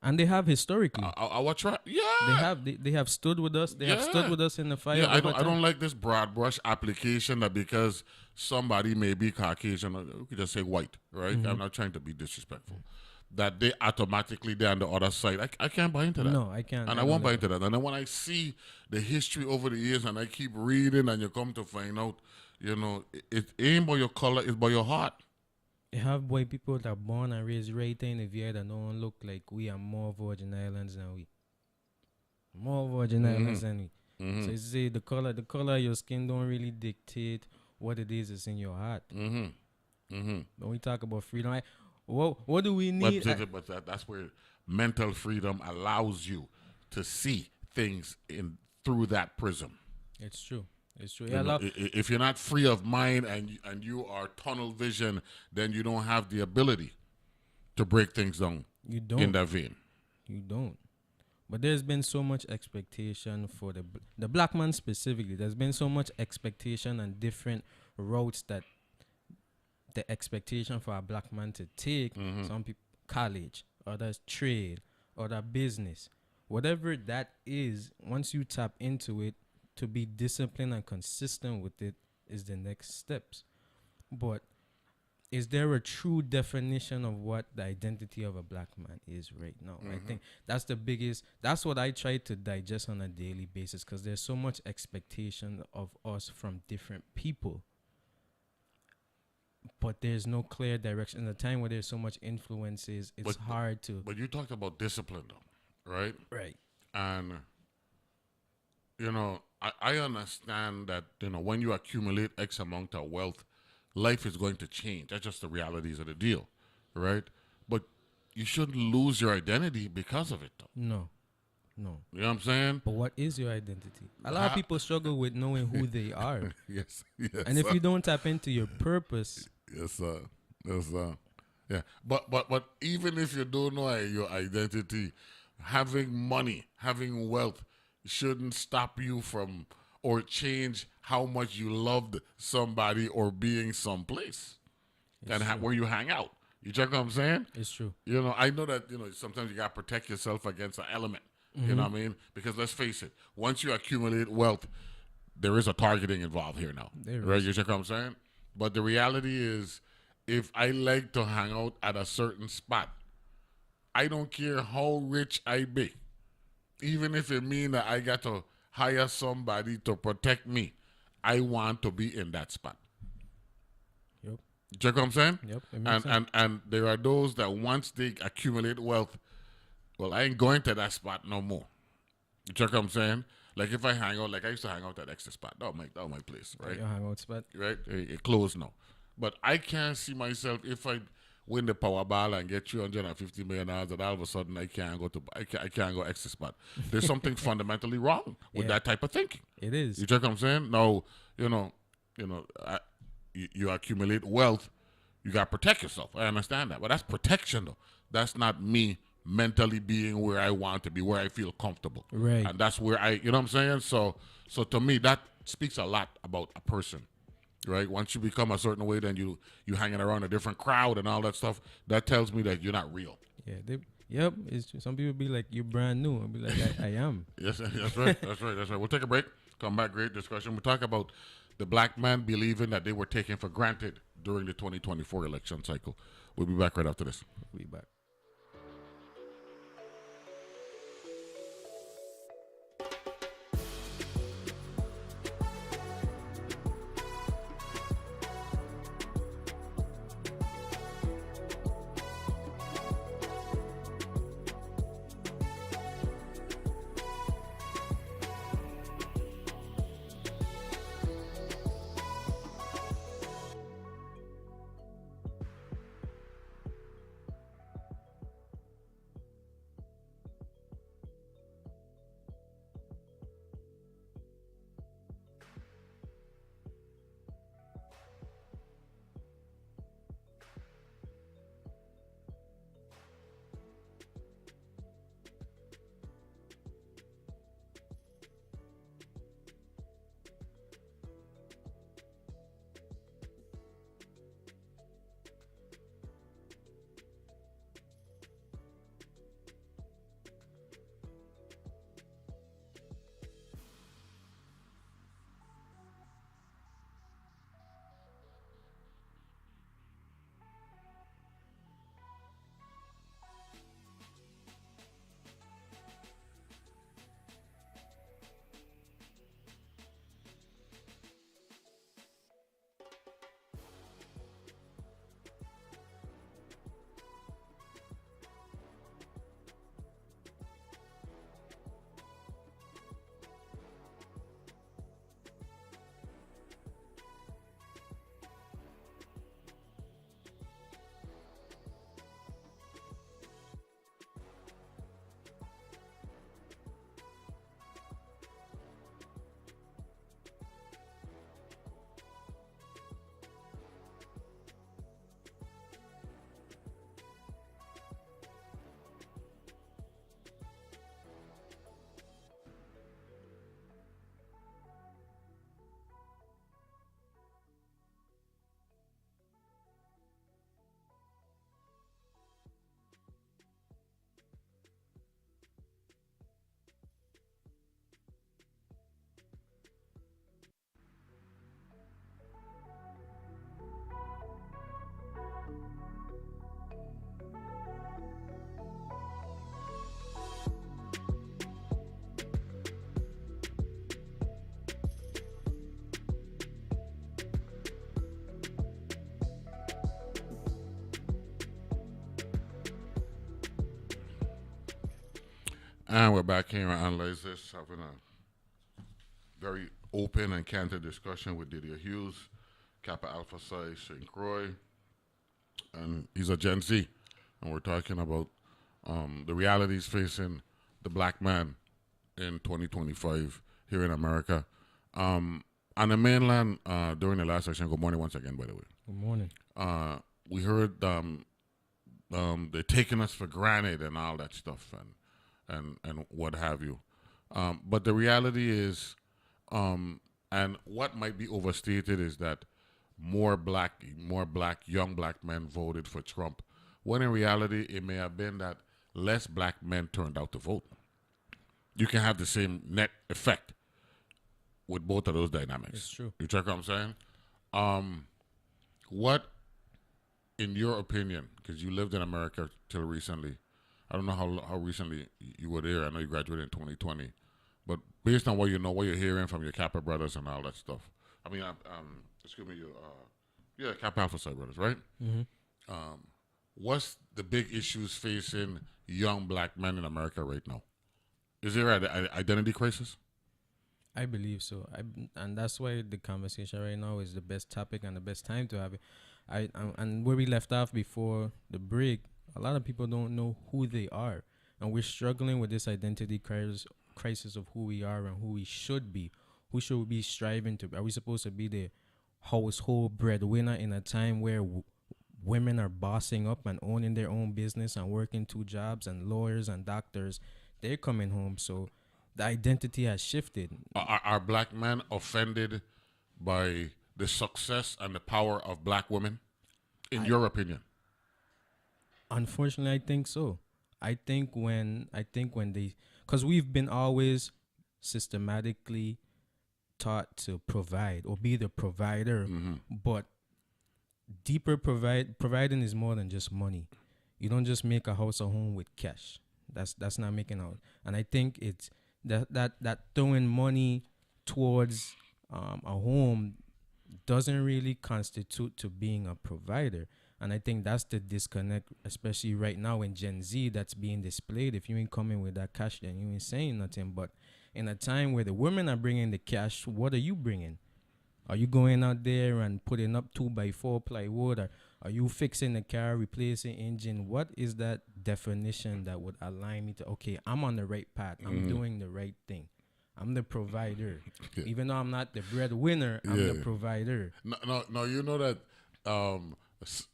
And they have historically. Our tribe, yeah. They have stood with us. They have stood with us in the fight. Yeah, I don't like this broad brush application that because somebody may be Caucasian, we could just say white, right? Mm-hmm. I'm not trying to be disrespectful. That they automatically they're on the other side. I can't buy into that. No, I can't. And I won't buy into that. And then when I see the history over the years and I keep reading and you come to find out, it ain't by your color, it's by your heart. You have white people that are born and raised right in the VA that don't look like we are more Virgin Islands than we. More Virgin Islands than we. Mm-hmm. So you say the color of your skin don't really dictate what it is that's in your heart. Mm-hmm. Mm-hmm. When we talk about freedom, what do we need? But that's where mental freedom allows you to see things through that prism. It's true. If you're not free of mind and you are tunnel vision, then you don't have the ability to break things down. You don't. In that vein. You don't. But there's been so much expectation for the black man specifically. There's been so much expectation and different routes that the expectation for a black man to take. Mm-hmm. Some people college, others trade, other business. Whatever that is, once you tap into it, to be disciplined and consistent with it is the next steps. But is there a true definition of what the identity of a black man is right now? Mm-hmm. I think that's what I try to digest on a daily basis, because there's so much expectation of us from different people. but there's no clear direction. In a time where there's so much influences, it's hard to. But you talked about discipline, though, right? Right. And, I understand that, when you accumulate X amount of wealth, life is going to change. That's just the realities of the deal, right? But you shouldn't lose your identity because of it, though. No. You know what I'm saying? But what is your identity? A lot of people struggle with knowing who they are. Yes. And if you don't tap into your purpose. Yes, sir. Yeah. But even if you don't know your identity, having money, having wealth shouldn't stop you from or change how much you loved somebody or being someplace and where you hang out. You check what I'm saying? It's true. I know that, sometimes you got to protect yourself against an element. You know what I mean? Because let's face it, once you accumulate wealth, there is a targeting involved here now. Right? You check what I'm saying? But the reality is, if I like to hang out at a certain spot, I don't care how rich I be. Even if it means that I got to hire somebody to protect me, I want to be in that spot. Yep. You check what I'm saying? Yep. And there are those that once they accumulate wealth, well, I ain't going to that spot no more. You check what I'm saying? Like if I hang out, like I used to hang out at Extra spot. That was my place, right? Your hangout spot. Right? It closed now. But I can't see myself if I win the Powerball and get $350 million, that all of a sudden I can't go Extra spot. There's something fundamentally wrong with that type of thinking. It is. You check what I'm saying? No, you accumulate wealth, you got to protect yourself. I understand that. But that's protection, though. That's not me mentally being where I want to be, where I feel comfortable. Right. And that's where you know what I'm saying? So to me, that speaks a lot about a person, right? Once you become a certain way, then you hanging around a different crowd and all that stuff, that tells me that you're not real. Yeah. Yep. It's true. Some people be like, you're brand new. I'll be like, I am. Yes, that's right. We'll take a break. Come back. Great discussion. We'll talk about the black man believing that they were taken for granted during the 2024 election cycle. We'll be back right after this. We'll be back. And we're back here and analyze this, having a very open and candid discussion with Didier Hughes, Kappa Alpha Psi St. Croix, and he's a Gen Z. And we're talking about the realities facing the black man in 2025 here in America. On the mainland, during the last session, good morning once again, by the way. Good morning. We heard they're taking us for granted and all that stuff and what have you. But the reality is, and what might be overstated is that more young black men voted for Trump, when in reality it may have been that less black men turned out to vote. You can have the same net effect with both of those dynamics. It's true. You check what I'm saying? What, in your opinion, because you lived in America till recently, I don't know how recently you were there. I know you graduated in 2020, but based on what you know, what you're hearing from your Kappa brothers and all that stuff. I mean, excuse me, Kappa Alpha Psi brothers, right? Mm-hmm. What's the big issues facing young black men in America right now? Is there an identity crisis? I believe so. And that's why the conversation right now is the best topic and the best time to have it. And where we left off before the break, a lot of people don't know who they are. And we're struggling with this identity crisis of who we are and who we should be. Who should we be striving to be? Are we supposed to be the household breadwinner in a time where women are bossing up and owning their own business and working 2 jobs, and lawyers and doctors, they're coming home? So the identity has shifted. Are black men offended by the success and the power of black women, in your opinion? Unfortunately, I think so. I think when they, because we've been always systematically taught to provide or be the provider, but deeper providing is more than just money. You don't just make a house a home with cash. That's not making out. And I think it's that throwing money towards a home doesn't really constitute to being a provider. And I think that's the disconnect, especially right now in Gen Z, that's being displayed. If you ain't coming with that cash, then you ain't saying nothing. But in a time where the women are bringing the cash, what are you bringing? Are you going out there and putting up 2x4 plywood? Or are you fixing the car, replacing engine? What is that definition that would align me to, okay, I'm on the right path. I'm doing the right thing. I'm the provider. Even though I'm not the breadwinner, I'm the provider. No, you know that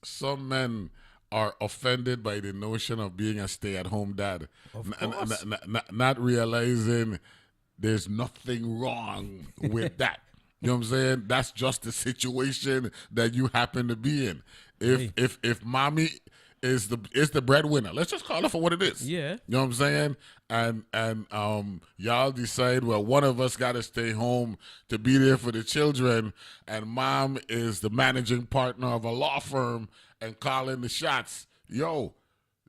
some men are offended by the notion of being a stay-at-home dad. Of course. Not realizing there's nothing wrong with that. You know what I'm saying? That's just the situation that you happen to be in. If mommy is the breadwinner, let's just call it for what it is. Yeah. You know what I'm saying? And y'all decide, well, one of us got to stay home to be there for the children, and mom is the managing partner of a law firm and calling the shots. Yo,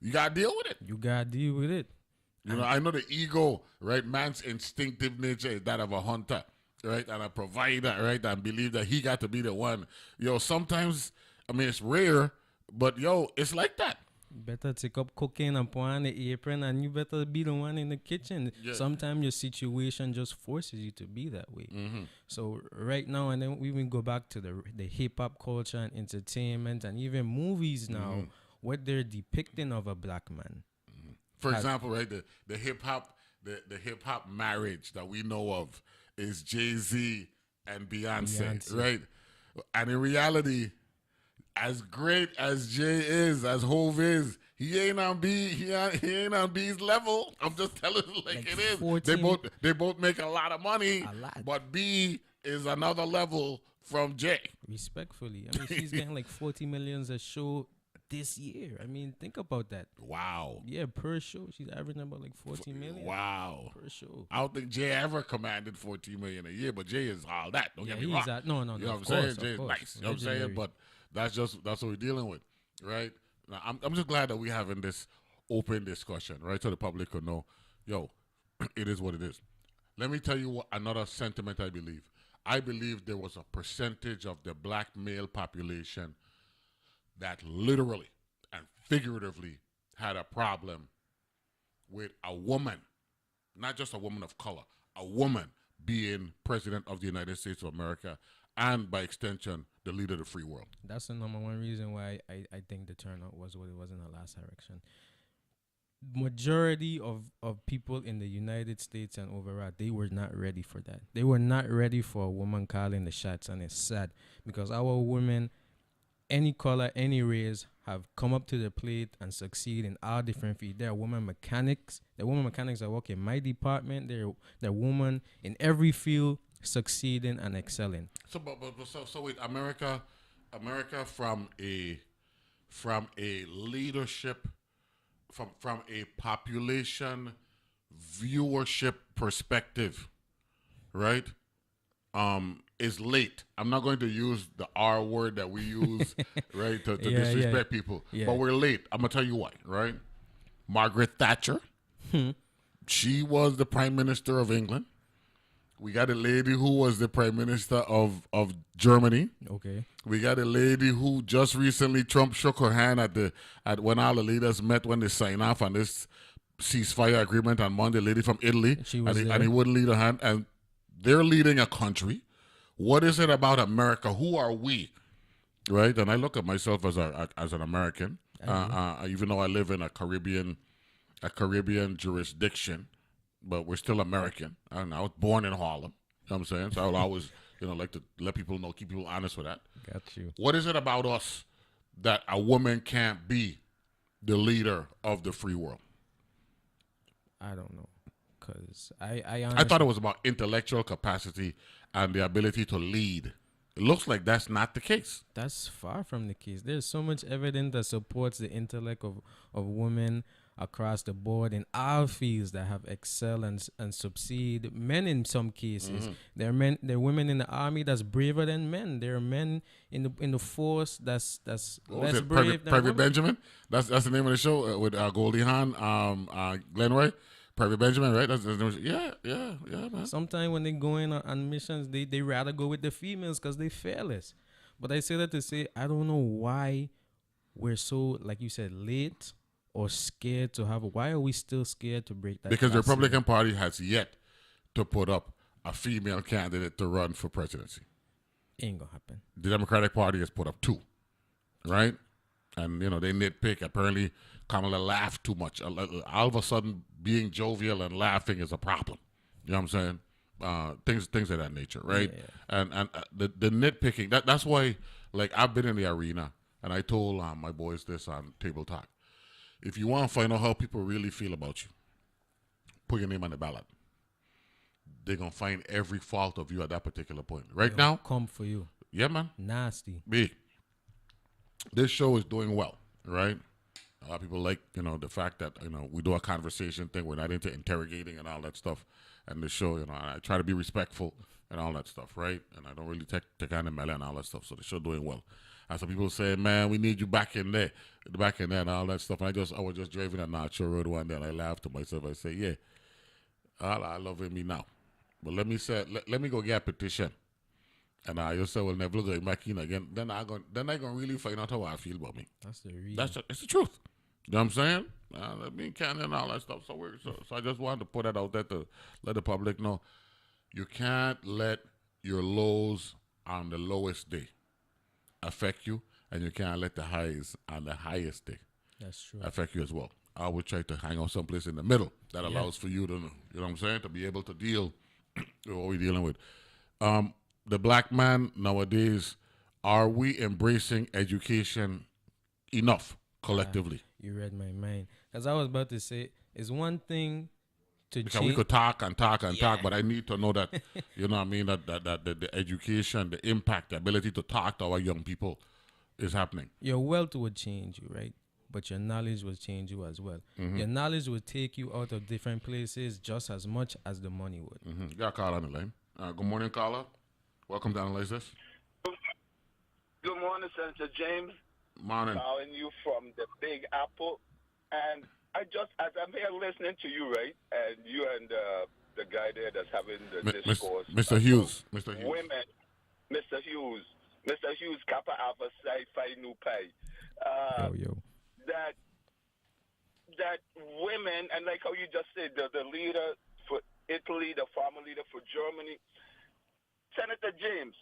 you got to deal with it. You got to deal with it. You know, I know the ego, right? Man's instinctive nature is that of a hunter, right? And a provider, right? And believe that he got to be the one. Yo, sometimes, I mean, it's rare, but yo, it's like that. You better take up cooking and put on the apron, and you better be the one in the kitchen. Yeah. Sometimes your situation just forces you to be that way. So right now, and then we even go back to the hip-hop culture and entertainment and even movies now, what they're depicting of a black man. For example, right, the hip-hop marriage that we know of is Jay-Z and Beyonce, right? And in reality, as great as Jay is, as Hove is, he ain't on B's level. I'm just telling you like it is. 14, they both make a lot of money, but B is another level from Jay. Respectfully, I mean, she's getting like 40 million a show this year. I mean, think about that. Wow. Yeah, per show, she's averaging about like 14 million. Wow. Per show. I don't think Jay ever commanded 14 million a year, but Jay is all that. Don't get me wrong. No. You know what I'm saying? Jay is nice. You know what I'm saying? But that's what we're dealing with, right? Now, I'm just glad that we're having this open discussion, right? So the public could know, yo, it is what it is. Let me tell you what another sentiment I believe. I believe there was a percentage of the black male population that literally and figuratively had a problem with a woman not just a woman of color, a woman being president of the United States of America and, by extension, the leader of the free world. That's the number one reason why I think the turnout was what it was in the last election. Majority of people in the United States and overall, they were not ready for that. They were not ready for a woman calling the shots, and it's sad because our women, any color, any race, have come up to the plate and succeed in all different fields. There are women mechanics. The women mechanics that work in my department. They're women in every field succeeding and excelling. So wait, America from a leadership, from a population viewership perspective, right? Is late. I'm not going to use the R word that we use, right, to disrespect people. Yeah. But we're late. I'm gonna tell you why, right? Margaret Thatcher, she was the Prime Minister of England. We got a lady who was the Prime Minister of Germany. Okay. We got a lady who just recently Trump shook her hand at when all the leaders met when they signed off on this ceasefire agreement on Monday. Lady from Italy, and he wouldn't lead her hand. And they're leading a country. What is it about America? Who are we? Right? And I look at myself as an American, even though I live in a Caribbean jurisdiction. But we're still American. I was born in Harlem. You know what I'm saying? So I would always, like to let people know, keep people honest with that. Got you. What is it about us that a woman can't be the leader of the free world? I don't know. Because I honestly, I thought it was about intellectual capacity and the ability to lead. It looks like that's not the case. That's far from the case. There's so much evidence that supports the intellect of women across the board in all fields that have excelled and succeed. Men in some cases. There are women in the army that's braver than men. There are men in the force that's less brave than Private women. Benjamin. That's the name of the show with Goldie Hawn, Glenroy. Private Benjamin, right? Yeah, man. Sometimes when they go in on missions, they rather go with the females because they fearless. But I say that to say, I don't know why we're so, like you said, late or scared to have. Why are we still scared to break that? Because the Republican Party has yet to put up a female candidate to run for presidency. Ain't gonna happen. The Democratic Party has put up 2, right? And, they nitpick. Apparently, Kamala laughed too much. All of a sudden, being jovial and laughing is a problem. You know what I'm saying? Things of that nature, right? Yeah. And the nitpicking, that's why, like, I've been in the arena, and I told my boys this on Table Talk. If you want to find out how people really feel about you, put your name on the ballot. They're going to find every fault of you at that particular point. Right now, come for you. Yeah, man. Nasty. This show is doing well, right? A lot of people like, the fact that, we do a conversation thing. We're not into interrogating and all that stuff. And the show, I try to be respectful and all that stuff, right? And I don't really take on the melee and all that stuff. So the show doing well. And some people say, man, we need you back in there and all that stuff. And I was just driving a Nacho Road one day and I laughed to myself. I say, yeah, I love me now. But let me go get a petition. And I just say, well, Neville go back in again. Then I gonna really find out how I feel about me. That's the reason. It's the truth. You know what I'm saying? Me and Canada and all that stuff. So I just wanted to put that out there to let the public know. You can't let your lows on the lowest day affect you, and you can't let the highs on the highest day affect you as well. I would try to hang out someplace in the middle that allows for you to, you know what I'm saying, to be able to deal with what we're dealing with. The black man nowadays, are we embracing education enough collectively? You read my mind. Because I was about to say, it's one thing to because change. we could talk and talk, but I need to know that, you know what I mean, that the education, the impact, the ability to talk to our young people is happening. Your wealth would change you, right? But your knowledge will change you as well. Mm-hmm. Your knowledge will take you out of different places just as much as the money would. Mm-hmm. You got a call on the line. Good morning, caller. Welcome to Analyze This. Good morning, Senator James. Morning. Calling you from the Big Apple. And as I'm here listening to you, right, and you and the guy there that's having the discourse. Mr. Hughes. Women. Mr. Hughes, Kappa Alpha Psi Nu Pi. Yo. That women, and like how you just said, the leader Italy, the former leader for Germany. Senator James,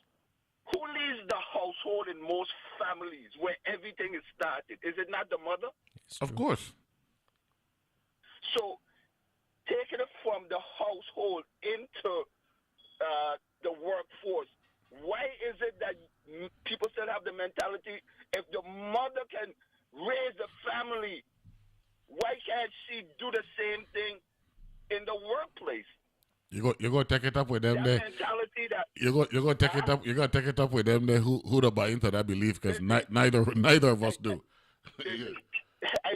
who leads the household in most families where everything is started? Is it not the mother? Of course. So, taking it from the household into the workforce, why is it that people still have the mentality, if the mother can raise the family, why can't she do the same thing in the workplace? You're gonna take it up with them there. Mentality that you're gonna take it up. You're gonna take it up with them there who don't buy into that belief, because neither of us do. Yeah. I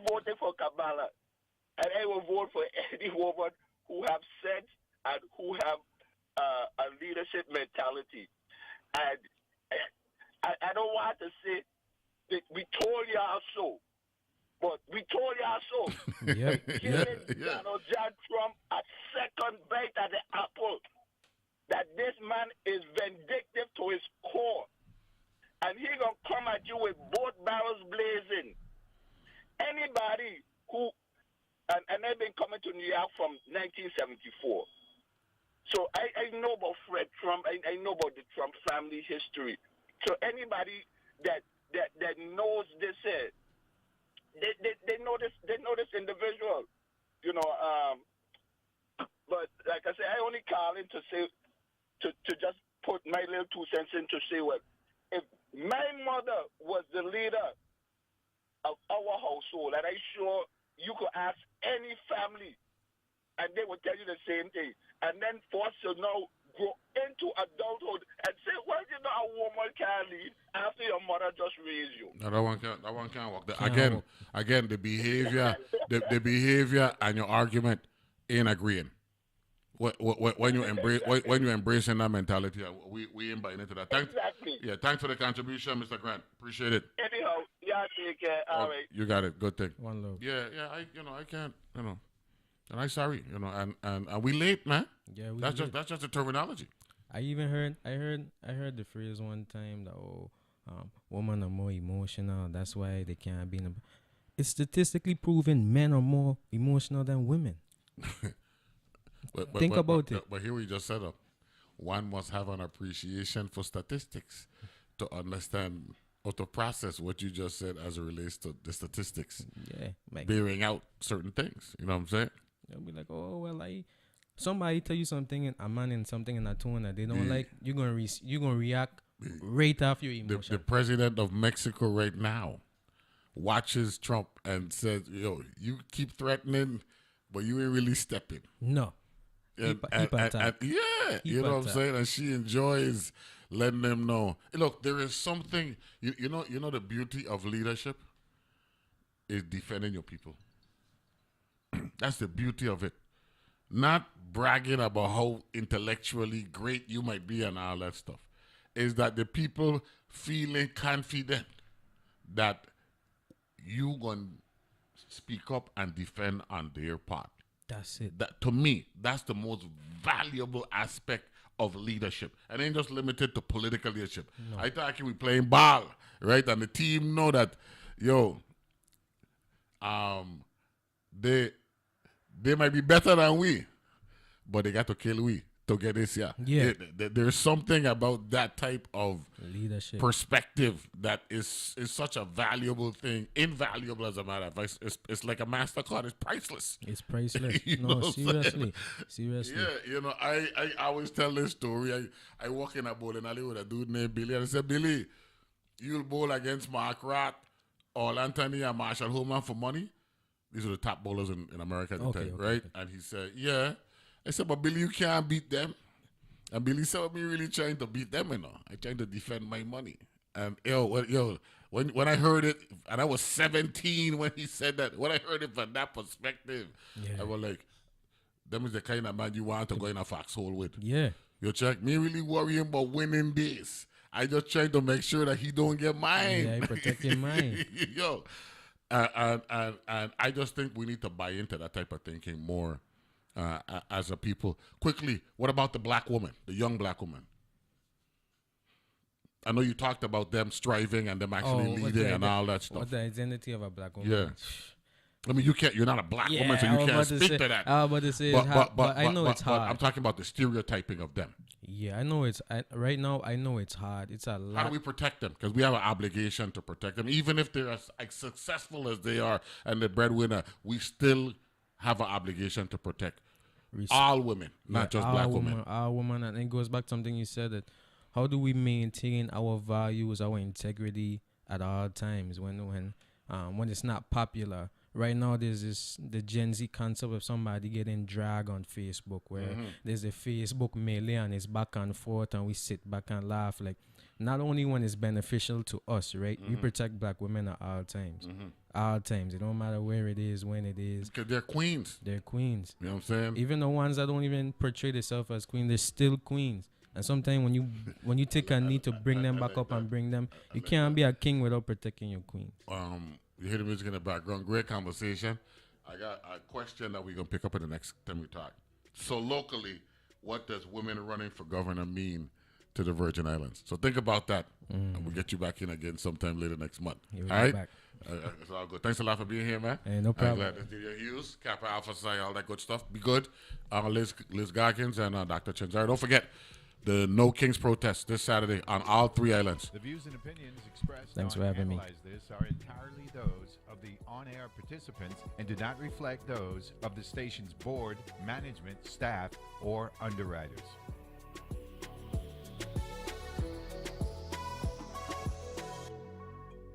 voted for Kabbalah, and I will vote for any woman who have sense and who have a leadership mentality. And I don't want to say that we told y'all so. But we told y'all so. Giving Donald John Trump a second bite at the apple, that this man is vindictive to his core. And he going to come at you with both barrels blazing. Anybody who, and I've been coming to New York from 1974. So I know about Fred Trump. I know about the Trump family history. So anybody that knows this here, they know this individual, you know. But like I say, I only call in to say to just put my little 2 cents in to say, well, if my mother was the leader of our household, and I'm sure you could ask any family, and they would tell you the same thing. And then for us to now grow into adulthood and say, well, you know, a woman can't lead after your mother just raised you. No, that one can't work. Again, the behavior, the behavior and your argument ain't agreeing. When you embracing that mentality, we ain't buying into that. Exactly. Yeah, thanks for the contribution, Mr. Grant. Appreciate it. Anyhow, yeah, take care. All right. You got it. Good thing. One love. Yeah. I can't. And I'm sorry. And we late, man. Yeah, that's just the terminology. I heard the phrase one time that women are more emotional. That's why they can't be in a. It's statistically proven men are more emotional than women. Think about it. But here we just set up. One must have an appreciation for statistics to understand or to process what you just said as it relates to the statistics. Yeah, bearing out certain things. You know what I'm saying? They'll be like, oh well, somebody tell you something and a man in something in a tone that they don't like, you're gonna react right off your emotion. The president of Mexico right now watches Trump and says, "Yo, you keep threatening, but you ain't really stepping." No. You know what I'm saying? And she enjoys letting them know. Look, there is something. You know the beauty of leadership is defending your people. That's the beauty of it. Not bragging about how intellectually great you might be and all that stuff. Is that the people feeling confident that you gonna speak up and defend on their part. That's it. That, to me, that's the most valuable aspect of leadership. And it ain't just limited to political leadership. No. I thought we playing ball, right? And the team know that, they might be better than we, but they got to kill we to get this. Yeah. There's something about that type of leadership perspective that is such a valuable thing, invaluable as a matter of fact. It's like a MasterCard. It's priceless. It's priceless. No, seriously. Yeah, I always tell this story. I walk in a bowling alley with a dude named Billy, and I said, Billy, you'll bowl against Mark Rath, or Anthony, and Marshall Holman for money. These are the top bowlers in America at the time, right? Okay. And he said, yeah. I said, but Billy, you can't beat them. And Billy said, I'm really trying to beat them, I'm trying to defend my money. And when I heard it, and I was 17 when he said that, when I heard it from that perspective, I was like, them is the kind of man you want to go in a foxhole with. Yeah. You check, me really worrying about winning this. I just trying to make sure that he don't get mine. Yeah, protect your mind. And I just think we need to buy into that type of thinking more as a people. Quickly, what about the black woman, the young black woman? I know you talked about them striving and them actually leading and all that stuff. What the identity of a black woman? Yeah. I mean, you can't. You're not a black woman, so you can't speak to that. But I know it's hard. But I'm talking about the stereotyping of them. Yeah, I know it's right now. I know it's hard. It's a lot. How do we protect them? Because we have an obligation to protect them, even if they're as successful as they are and the breadwinner. We still have an obligation to protect all women, not just black women. All women, and it goes back to something you said, that how do we maintain our values, our integrity at all times when it's not popular? Right now, there's the Gen Z concept of somebody getting dragged on Facebook, where there's a Facebook melee and it's back and forth, and we sit back and laugh. Like, not only when it's beneficial to us, right? We protect black women at all times. All times. It don't matter where it is, when it is. Because they're queens. They're queens. You know what I'm saying? Even the ones that don't even portray themselves as queens, they're still queens. And sometimes when you take a need to bring them back up and bring them, you can't be a king without protecting your queens. You hear the music in the background. Great conversation. I got a question that we're going to pick up in the next time we talk. So locally, what does women running for governor mean to the Virgin Islands? So think about that. And we'll get you back in again sometime later next month. All right? It's all good. Thanks a lot for being here, man. Hey, no problem. I'm glad. Didier Hughes, Kappa, Alpha Psi, all that good stuff. Be good. Liz Goggins and Dr. Chenzira. Don't forget the No Kings protest this Saturday on all 3 islands. The views and opinions expressed Thanks on for having Analyze This are entirely those of the on-air participants and do not reflect those of the station's board, management, staff, or underwriters.